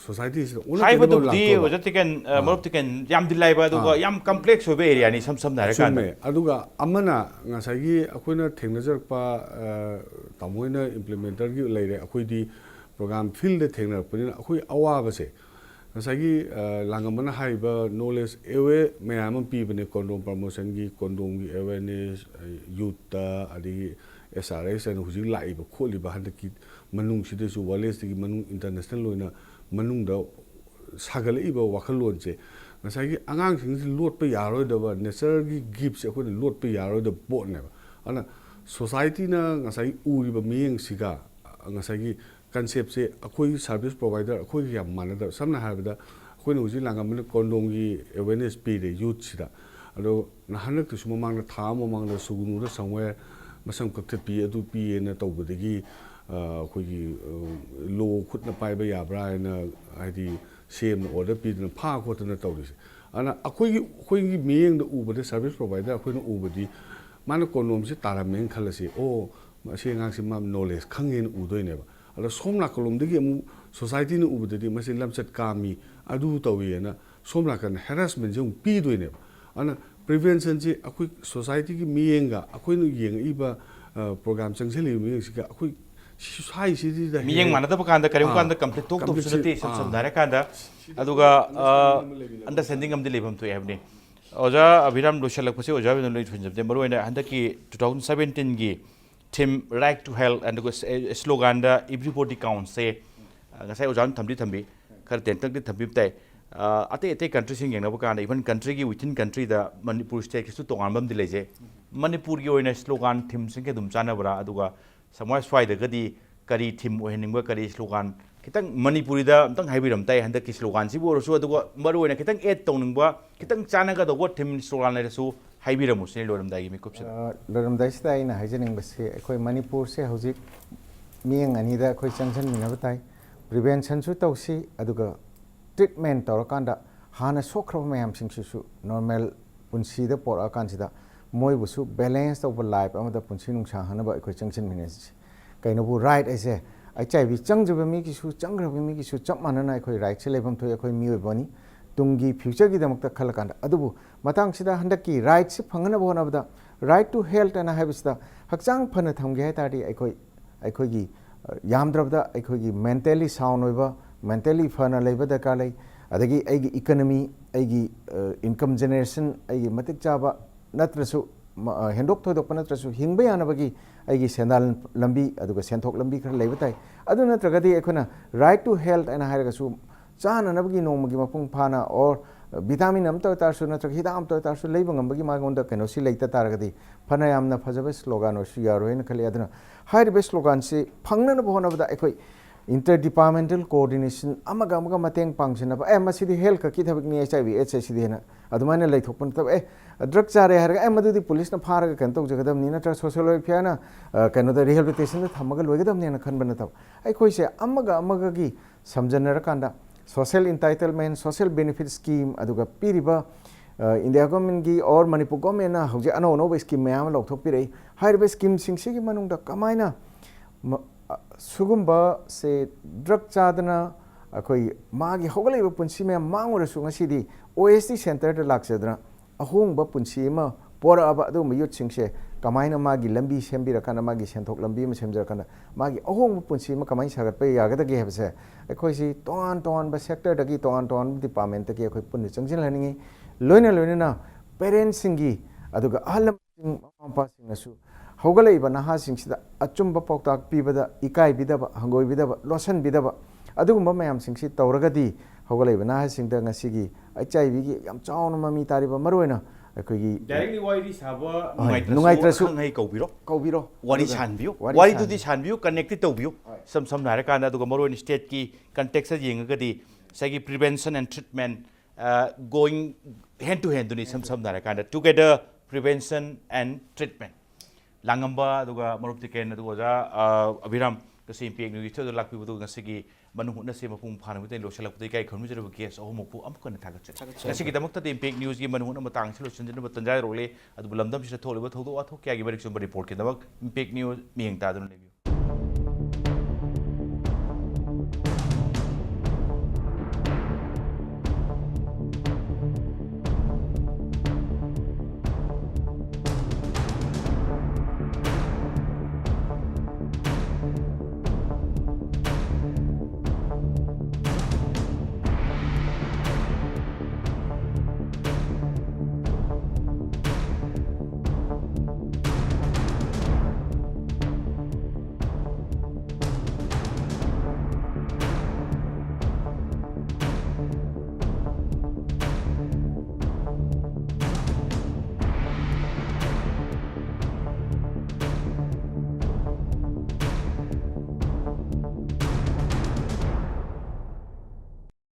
ꯁꯣꯁꯥꯏꯇꯤꯁꯤꯗ ꯍꯥꯏꯕꯗꯨꯕꯨꯗꯤ ꯑꯣꯖꯥ ꯇꯤꯀꯦꯟ ꯃꯔꯨꯞ ꯇꯤꯀꯦꯟ ꯌꯥꯝꯗꯤ ꯂꯥꯏꯕ ꯑꯗꯨꯒ ꯌꯥꯝ ꯀꯝꯄ꯭ꯂꯦꯛꯁ ꯑꯣꯏꯕ ꯑꯦꯔꯤꯌꯥꯅꯤ ꯁꯝꯅ ꯍꯥꯏꯔꯀꯥꯟꯗ ꯆꯨꯝꯃꯦ ꯑꯗꯨꯒ ꯑꯃꯅ ꯉꯁꯥꯏꯒꯤ ꯑꯩꯈꯣꯏꯅ ꯊꯦꯡꯅꯖꯔꯛꯄ ꯇꯥꯃꯣꯏꯅ ꯏꯝꯄ꯭ꯂꯤꯃꯦꯟꯇꯔꯒꯤ ꯂꯩꯔꯦ ꯑꯩꯈꯣꯏꯗꯤ ꯄ꯭ꯔꯣꯒ꯭ꯔꯥꯝ ꯐꯤꯜꯗ ꯊꯦꯡꯅꯔꯛꯄꯅꯤꯅ ꯑꯩꯈꯣꯏ ꯑꯋꯥꯕꯁꯦ ꯉꯁꯥꯏꯒꯤ ꯂꯥꯡꯉꯝꯕꯅ ꯍꯥꯏꯔꯤꯕ ꯅꯣꯂꯦꯖ ꯑꯦꯋꯦ ꯃꯌꯥꯝ ꯑꯃ ꯄꯤꯕꯅꯦ ꯀꯣꯟꯗꯣꯝ ꯄ꯭ꯔꯃꯣꯁꯟꯒꯤ ꯀꯣꯟꯗꯣꯝꯒꯤ ꯑꯦꯋꯦꯔꯅꯦꯁ ꯌꯨꯠꯇ ꯑꯗꯒꯤ SRS ꯍꯥꯏꯅ ꯍꯧꯖꯤꯛ ꯂꯥꯛꯏꯕ ꯈꯣꯠꯂꯤꯕ ꯍꯟꯗꯛꯀꯤ ꯃꯅꯨꯡꯁꯤꯗꯁꯨ ꯋꯥꯔꯜꯗꯒꯤ ꯃꯅꯨꯡ ꯏꯟꯇꯔꯅꯦꯁꯅꯦꯜ ꯑꯣꯏꯅ ꯃꯅꯨꯡꯗ ꯁꯥꯒꯠꯂꯛꯏꯕ ꯋꯥꯈꯜꯂꯣꯟꯁꯦ ꯉꯁꯥꯏꯒꯤ ꯑꯉꯥꯡꯁꯤꯡꯁꯤ ꯂꯣꯠꯄ ꯌꯥꯔꯣꯏꯗꯕ ꯅꯦꯆꯔꯒꯤ ꯒꯤꯐꯁꯦ ꯑꯩꯈꯣꯏꯅ ꯂꯣꯠꯄ ꯌꯥꯔꯣꯏꯗꯕ ꯄꯣꯠꯅꯦꯕ ꯑꯗꯨꯅ ꯁꯣꯁꯥꯏꯇꯤꯅ ꯉꯁꯥꯏꯒꯤ ꯎꯔꯤꯕ ꯃꯤꯠꯌꯦꯡꯁꯤꯒ ꯉꯁꯥꯏꯒꯤ ꯀꯟꯁꯦꯞꯁꯦ ꯑꯩꯈꯣꯏꯒꯤ ꯁꯥꯔꯚꯤꯁ ꯄ꯭ꯔꯣꯚꯥꯏꯗꯔ ꯑꯩꯈꯣꯏꯒ ꯌꯥꯝ ꯃꯥꯟꯅꯗꯕ ꯁꯝꯅ ꯍꯥꯏꯔꯕꯗ ꯑꯩꯈꯣꯏꯅ ꯍꯧꯖꯤꯛ ꯂꯥꯡꯉꯝꯕꯅ ꯀꯣꯟꯗꯣꯝꯒꯤ ꯑꯦꯋꯦꯔꯅꯦꯁ ꯄꯤꯔꯦ ꯌꯨꯠꯁꯤꯗ ꯑꯗꯣ ꯍꯟꯗꯛꯇꯁꯨ ꯃꯃꯥꯡꯗ ꯊꯥ ꯑꯃ ꯃꯃꯥꯡꯗ ꯁꯨꯒꯨꯅꯨꯗ ꯁꯝꯋꯦꯔ ꯃꯁꯝ ꯀꯛꯊꯠꯄꯤ ꯑꯗꯨ ꯄꯤꯌꯦꯅ ꯇꯧꯕꯗꯒꯤ ꯑꯩꯈꯣꯏꯒꯤ ꯂꯣ ꯈꯨꯠꯅ ꯄꯥꯏꯕ ꯌꯥꯕ꯭ꯔꯥ ꯍꯥꯏꯅ ꯍꯥꯏꯗꯤ ꯁꯦꯝꯅ ꯑꯣꯔꯗꯔ ꯄꯤꯗꯅ ꯐꯥ ꯈꯣꯠꯇꯅ ꯇꯧꯔꯤꯁꯦ ꯑꯗꯨꯅ ꯑꯩꯈꯣꯏꯒꯤ ꯃꯤꯠꯌꯦꯡꯗ ꯎꯕꯗ ꯁꯥꯔꯚꯤꯁ ꯄ꯭ꯔꯣꯚꯥꯏꯗꯔ ꯑꯩꯈꯣꯏꯅ ꯎꯕꯗꯤ ꯃꯥꯅ ꯀꯣꯟꯗꯣꯝꯁꯦ ꯇꯥꯔꯝꯃꯦꯅ ꯈꯜꯂꯁꯤ ꯑꯣ ꯃꯁꯤ ꯑꯉꯥꯡꯁꯤ ꯃꯥ ꯅꯣꯂꯦꯖ ꯈꯪꯉꯦꯅ ꯎꯗꯣꯏꯅꯦꯕ ꯑꯗꯣ ꯁꯣꯝ ꯅꯥꯀꯜꯂꯣꯝꯗꯒꯤ ꯑꯃꯨꯛ ꯁꯣꯁꯥꯏꯇꯤꯅ ꯎꯕꯗꯗꯤ ꯃꯁꯤ ꯂꯝꯆꯠ ꯀꯥꯝꯃꯤ ꯑꯗꯨ ꯇꯧꯋꯦꯅ ꯁꯣꯝ ꯅꯥꯀꯟꯗ ꯍꯦꯔꯥꯁꯃꯦꯟꯁꯦ ꯑꯃꯨꯛ ꯄꯤꯗꯣꯏꯅꯦꯕ ꯑꯗꯨꯅ ꯄ꯭ꯔꯤꯚꯦꯟꯁꯟꯁꯤ ꯑꯩꯈꯣꯏ ꯁꯣꯁꯥꯏꯇꯤꯒꯤ ꯃꯤꯠꯌꯦꯡꯒ ꯑꯩꯈꯣꯏꯅ ꯌꯦꯡꯉꯛꯏꯕ ꯄ꯭ꯔꯣꯒ꯭ꯔꯥꯝ ꯆꯪꯁꯤꯜꯂꯤꯕ ꯃꯤꯠꯌꯦꯡꯁꯤꯒ ꯑꯩꯈꯣꯏ ꯁ꯭ꯋꯥꯏꯁꯤꯗ ꯃꯤꯠꯌꯦꯡ ꯃꯥꯟꯅꯗꯕ ꯀꯥꯟꯗ ꯀꯔꯤꯒꯨꯝꯕ ꯀꯥꯟꯗ ꯀꯝꯄ꯭ꯂꯤꯠ ꯊꯣꯛꯇꯕꯁꯨ ꯅꯠꯇꯦ ꯁꯝꯅ ꯍꯥꯏꯔꯀꯥꯟꯗ ꯑꯗꯨꯒ ꯑꯟꯗꯔꯁꯇꯦꯟꯗꯤꯡ ꯑꯃꯗꯤ ꯂꯩꯐꯝ ꯊꯣꯛꯑꯦ ꯍꯥꯏꯕꯅꯤ ꯑꯣꯖꯥ ꯑꯕꯤꯔꯥꯝ ꯂꯣꯏꯁꯤꯜꯂꯛꯄꯁꯤ ꯑꯣꯖꯥ ꯑꯣꯏꯅ ꯂꯣꯏꯁꯤꯟꯖꯕꯗꯤ ꯃꯔꯨꯑꯣꯏꯅ ꯍꯟꯗꯛꯀꯤ 2017ꯒꯤ ꯊꯤꯝ ꯔꯥꯏꯠ ꯇꯨ ꯍꯦꯜꯊ ꯑꯗꯨꯒ ꯁ꯭ꯂꯣꯒꯥꯟꯗ ꯏꯚ꯭ꯔꯤꯕꯣꯗꯤ ꯀꯥꯎꯟꯁꯦ ꯉꯁꯥꯏ ꯑꯣꯖꯥꯅ ꯊꯝꯕꯤ ꯈꯔ ꯇꯦꯟꯇꯛꯇꯤ ꯊꯝꯕꯤꯕ ꯇꯥꯏ ꯑꯇꯩ ꯀꯟꯇ꯭ꯔꯤꯁꯤꯡ ꯌꯦꯡꯅꯕ ꯀꯥꯟꯗ ꯏꯚꯟ ꯀꯟꯇ꯭ꯔꯤꯒꯤ ꯋꯤꯊꯤꯟ ꯀꯟꯇ꯭ꯔꯤꯗ ꯃꯅꯤꯄꯨꯔ ꯁ꯭ꯇꯦꯠꯀꯤꯁꯨ ꯇꯣꯉꯥꯟꯕ ꯑꯃꯗꯤ ꯂꯩꯖꯩ ꯃꯅꯤꯄꯨꯔꯒꯤ ꯑꯣꯏꯅ ꯁ꯭ꯂꯣꯒꯥꯟ ꯊꯤꯝꯁꯤꯡꯒ ꯑꯗꯨꯝ ꯆꯥꯟꯅꯕ꯭ꯔꯥ ꯑꯗꯨꯒ ꯁꯃꯥꯖ ꯁ꯭ꯋꯥꯏꯗꯒꯗꯤ ꯀꯔꯤ ꯊꯤꯝ ꯑꯣꯏꯍꯟꯅꯤꯡꯕ ꯀꯔꯤ ꯁ꯭ꯂꯣꯒꯥꯟ ꯈꯤꯇꯪ ꯃꯅꯤꯄꯨꯔꯤꯗ ꯑꯝꯇꯪ ꯍꯥꯏꯕꯤꯔꯝ ꯇꯥꯏ ꯍꯟꯗꯛꯀꯤ ꯁ꯭ꯂꯣꯒꯥꯟꯁꯤꯕꯨ ꯑꯣꯏꯔꯁꯨ ꯑꯗꯨꯒ ꯃꯔꯨꯑꯣꯏꯅ ꯈꯤꯇꯪ ꯑꯦꯗ ꯇꯧꯅꯤꯡꯕ ꯈꯤꯇꯪ ꯆꯥꯟꯅꯒꯗꯧꯕ ꯊꯤꯝ ꯁ꯭ꯂꯣꯒꯥꯟ ꯂꯩꯔꯁꯨ ꯍꯥꯏꯕꯤꯔꯝꯃꯨ ꯁꯤꯅꯤ ꯂꯣꯏꯔꯝꯗꯥꯏꯒꯤ ꯃꯤꯀꯨꯞꯁꯤꯗ ꯂꯣꯏꯔꯝꯗꯥꯏꯁꯤꯗ ꯑꯩꯅ ꯍꯥꯏꯖꯅꯤꯡꯕꯁꯤ ꯑꯩꯈꯣꯏ ꯃꯅꯤꯄꯨꯔꯁꯦ ꯍꯧꯖꯤꯛ ꯃꯤꯠꯌꯦꯡ ꯑꯅꯤꯗ ꯑꯩꯈꯣꯏ ꯆꯪꯁꯤꯟꯃꯤꯟꯅꯕ ꯇꯥꯏ ꯄ꯭ꯔꯤꯚꯦꯟꯁꯟꯁꯨ ꯇꯧꯁꯤ ꯑꯗꯨꯒ ꯇ꯭ꯔꯤꯠꯃꯦꯟ ꯇꯧꯔꯀꯥꯟꯗ ꯍꯥꯟꯅ ꯁꯣꯛꯈ꯭ꯔꯕ ꯃꯌꯥꯝꯁꯤꯡꯁꯤꯁꯨ ꯅꯣꯔꯃꯦꯜ ꯄꯨꯟꯁꯤꯗ ꯄꯣꯔꯛꯑꯀꯥꯟꯁꯤꯗ ꯃꯣꯏꯕꯨꯁꯨ ꯕꯦꯂꯦꯟꯁ ꯇꯧꯕ ꯂꯥꯏꯐ ꯑꯃꯗ ꯄꯨꯟꯁꯤ ꯅꯨꯡꯁꯥꯡꯍꯟꯅꯕ ꯑꯩꯈꯣꯏ ꯆꯪꯁꯤꯟꯃꯤꯟꯅꯁꯤ ꯀꯩꯅꯣꯕꯨ ꯔꯥꯏꯠ ꯍꯥꯏꯁꯦ HIV ꯆꯪꯗ꯭ꯔꯤꯕ ꯃꯤꯒꯤꯁꯨ ꯆꯪꯈ꯭ꯔꯕ ꯃꯤꯒꯤꯁꯨ ꯆꯞ ꯃꯥꯟꯅꯅ ꯑꯩꯈꯣꯏ ꯔꯥꯏꯠꯁꯦ ꯂꯩꯐꯝ ꯊꯣꯛꯏ ꯑꯩꯈꯣꯏ ꯃꯤꯑꯣꯏꯕꯅꯤ ꯇꯨꯡꯒꯤ ꯐ꯭ꯌꯨꯆꯔꯒꯤꯗꯃꯛꯇ ꯈꯜꯂꯀꯥꯟꯗ ꯑꯗꯨꯕꯨ ꯃꯇꯥꯡꯁꯤꯗ ꯍꯟꯗꯛꯀꯤ ꯔꯥꯏꯠꯁꯤ ꯐꯪꯅꯕ ꯍꯣꯠꯅꯕꯗ ꯔꯥꯏꯠ ꯇꯨ ꯍꯦꯜꯊ ꯑꯅ ꯍꯥꯏꯕꯁꯤꯗ ꯍꯛꯆꯥꯡ ꯐꯅ ꯊꯝꯒꯦ ꯍꯥꯏ ꯇꯥꯔꯗꯤ ꯑꯩꯈꯣꯏꯒꯤ ꯌꯥꯝꯗ꯭ꯔꯕꯗ ꯑꯩꯈꯣꯏꯒꯤ ꯃꯦꯟꯇꯦꯜꯂꯤ ꯁꯥꯎꯟ ꯑꯣꯏꯕ ꯃꯦꯟꯇꯦꯜꯂꯤ ꯐꯅ ꯂꯩꯕ ꯗꯔꯀꯥꯔ ꯂꯩ ꯑꯗꯒꯤ ꯑꯩꯒꯤ ꯏꯀꯣꯅꯣꯃꯤ ꯑꯩꯒꯤ ꯏꯟꯀꯝ ꯖꯦꯅꯦꯔꯦꯁꯟ ꯑꯩꯒꯤ ꯃꯇꯤꯛ ꯆꯥꯕ ꯅꯠꯇ꯭ꯔꯁꯨ ꯍꯦꯟꯗꯣꯛ ꯊꯣꯏꯗꯣꯛꯄ ꯅꯠꯇ꯭ꯔꯁꯨ ꯍꯤꯡꯕ ꯌꯥꯅꯕꯒꯤ ꯑꯩꯒꯤ ꯁꯦꯟꯗꯥꯟ ꯂꯝꯕꯤ ꯑꯗꯨꯒ ꯁꯦꯟꯊꯣꯛ ꯂꯝꯕꯤ ꯈꯔ ꯂꯩꯕ ꯇꯥꯏ ꯑꯗꯨ ꯅꯠꯇ꯭ꯔꯒꯗꯤ ꯑꯩꯈꯣꯏꯅ ꯔꯥꯏꯠ ꯇꯨ ꯍꯦꯜꯊ ꯍꯥꯏꯅ ꯍꯥꯏꯔꯒꯁꯨ ꯆꯥꯅꯅꯕꯒꯤ ꯅꯣꯡꯃꯒꯤ ꯃꯄꯨꯡ ꯐꯥꯅ ꯑꯣꯔ ꯚꯤꯇꯥꯃꯤꯟ ꯑꯃꯇ ꯑꯣꯏꯇꯥꯔꯁꯨ ꯅꯠꯇ꯭ꯔꯒ ꯍꯤꯗꯥꯛ ꯑꯃꯇ ꯑꯣꯏꯇꯥꯔꯁꯨ ꯂꯩꯕ ꯉꯝꯕꯒꯤ ꯃꯉꯣꯟꯗ ꯀꯩꯅꯣꯁꯤ ꯂꯩꯇ ꯇꯥꯔꯒꯗꯤ ꯐꯅ ꯌꯥꯝꯅ ꯐꯖꯕ ꯁ꯭ꯂꯣꯒꯥꯟ ꯑꯣꯏꯔꯁꯨ ꯌꯥꯔꯣꯏꯅ ꯈꯜꯂꯤ ꯑꯗꯨꯅ ꯍꯥꯏꯔꯤꯕ ꯁ꯭ꯂꯣꯒꯥꯟꯁꯤ ꯐꯪꯅꯅꯕ ꯍꯣꯠꯅꯕꯗ इंटरडिपार्टमेंटल कोऑर्डिनेशन मतंग पांगसिनब ए मसिदि हेल्थ की थबकनी HIV AIDS सिदिना अदुमाने लेथोपन तब ए ड्रग चारे हरगा ए मदुदि पुलिस न फारगा कन तो जगदम निना ट्र सोशल वेलफेयर ना कनो द रिहेबिलिटेशन द थमगा लोगदम ने खनबन तब ए खोइसे की समजनर कांदा social entitlement social benefit scheme अदुगा पीरिबा इंडिया गवर्नमेंट की और मणिपुर गवर्नमेंट ना हौजे अनो अनो स्कीम मयाम लौथोपिरै हाइरबे स्कीम सिंगसिगी मनुंग द कमाइना सुगुम्बा से ड्रग चादना अखोई मागी होगलेबा पुंसी में मांगोरसु ngasidi OST center da laksedra ahongba punsi ma pora aba adu mayut singse kamaina magi lambi sembira kana magi senthok lambi ma semjara kana magi ahongba punsi ma kamai sagat pe yagada ge hebse akhoi si ton ton ba sector dagi ton department ta ki akhoi pun changjin laningi loina na parents singi aduga alam mapa singnasu होगलेब नहासिंगसिदा अचुंब पौताक पीबदा इकाई बिदबा हंगोई बिदबा lotion बिदबा अदुगुंबा मयाम सिंगसि तौरगदी होगलेब नहासिंगदा ngasiगी HIV गी याम चावना mummy तारिबा मरोयना अखोगी directly वाइरी साबा नुंगाइत्रसु खंगै कौबिरो कौबिरो वारी छानबियो वारी दुदि छानबियो connected तौबियो सम नारे काना दुगा मरोयन state की context येंगगदी सगी prevention and treatment going hand to hand दुनि सम नारे काना together prevention and treatment Langamba aduga marup Tiken aduga ja Abhiram kasi impek nu itu lakpi butu ngasigi Manung Hutna se mapung phana butai lo salak butai kai khonu jero ges oh mopu am kan thagat ngasigi damak ta impek news gi Manung Hutna matang selo sunjin ba tanjai role adu bulamdam sisa thole ba thodo athok kya gi barik sum report ke damak impek news miheng ta dun lebi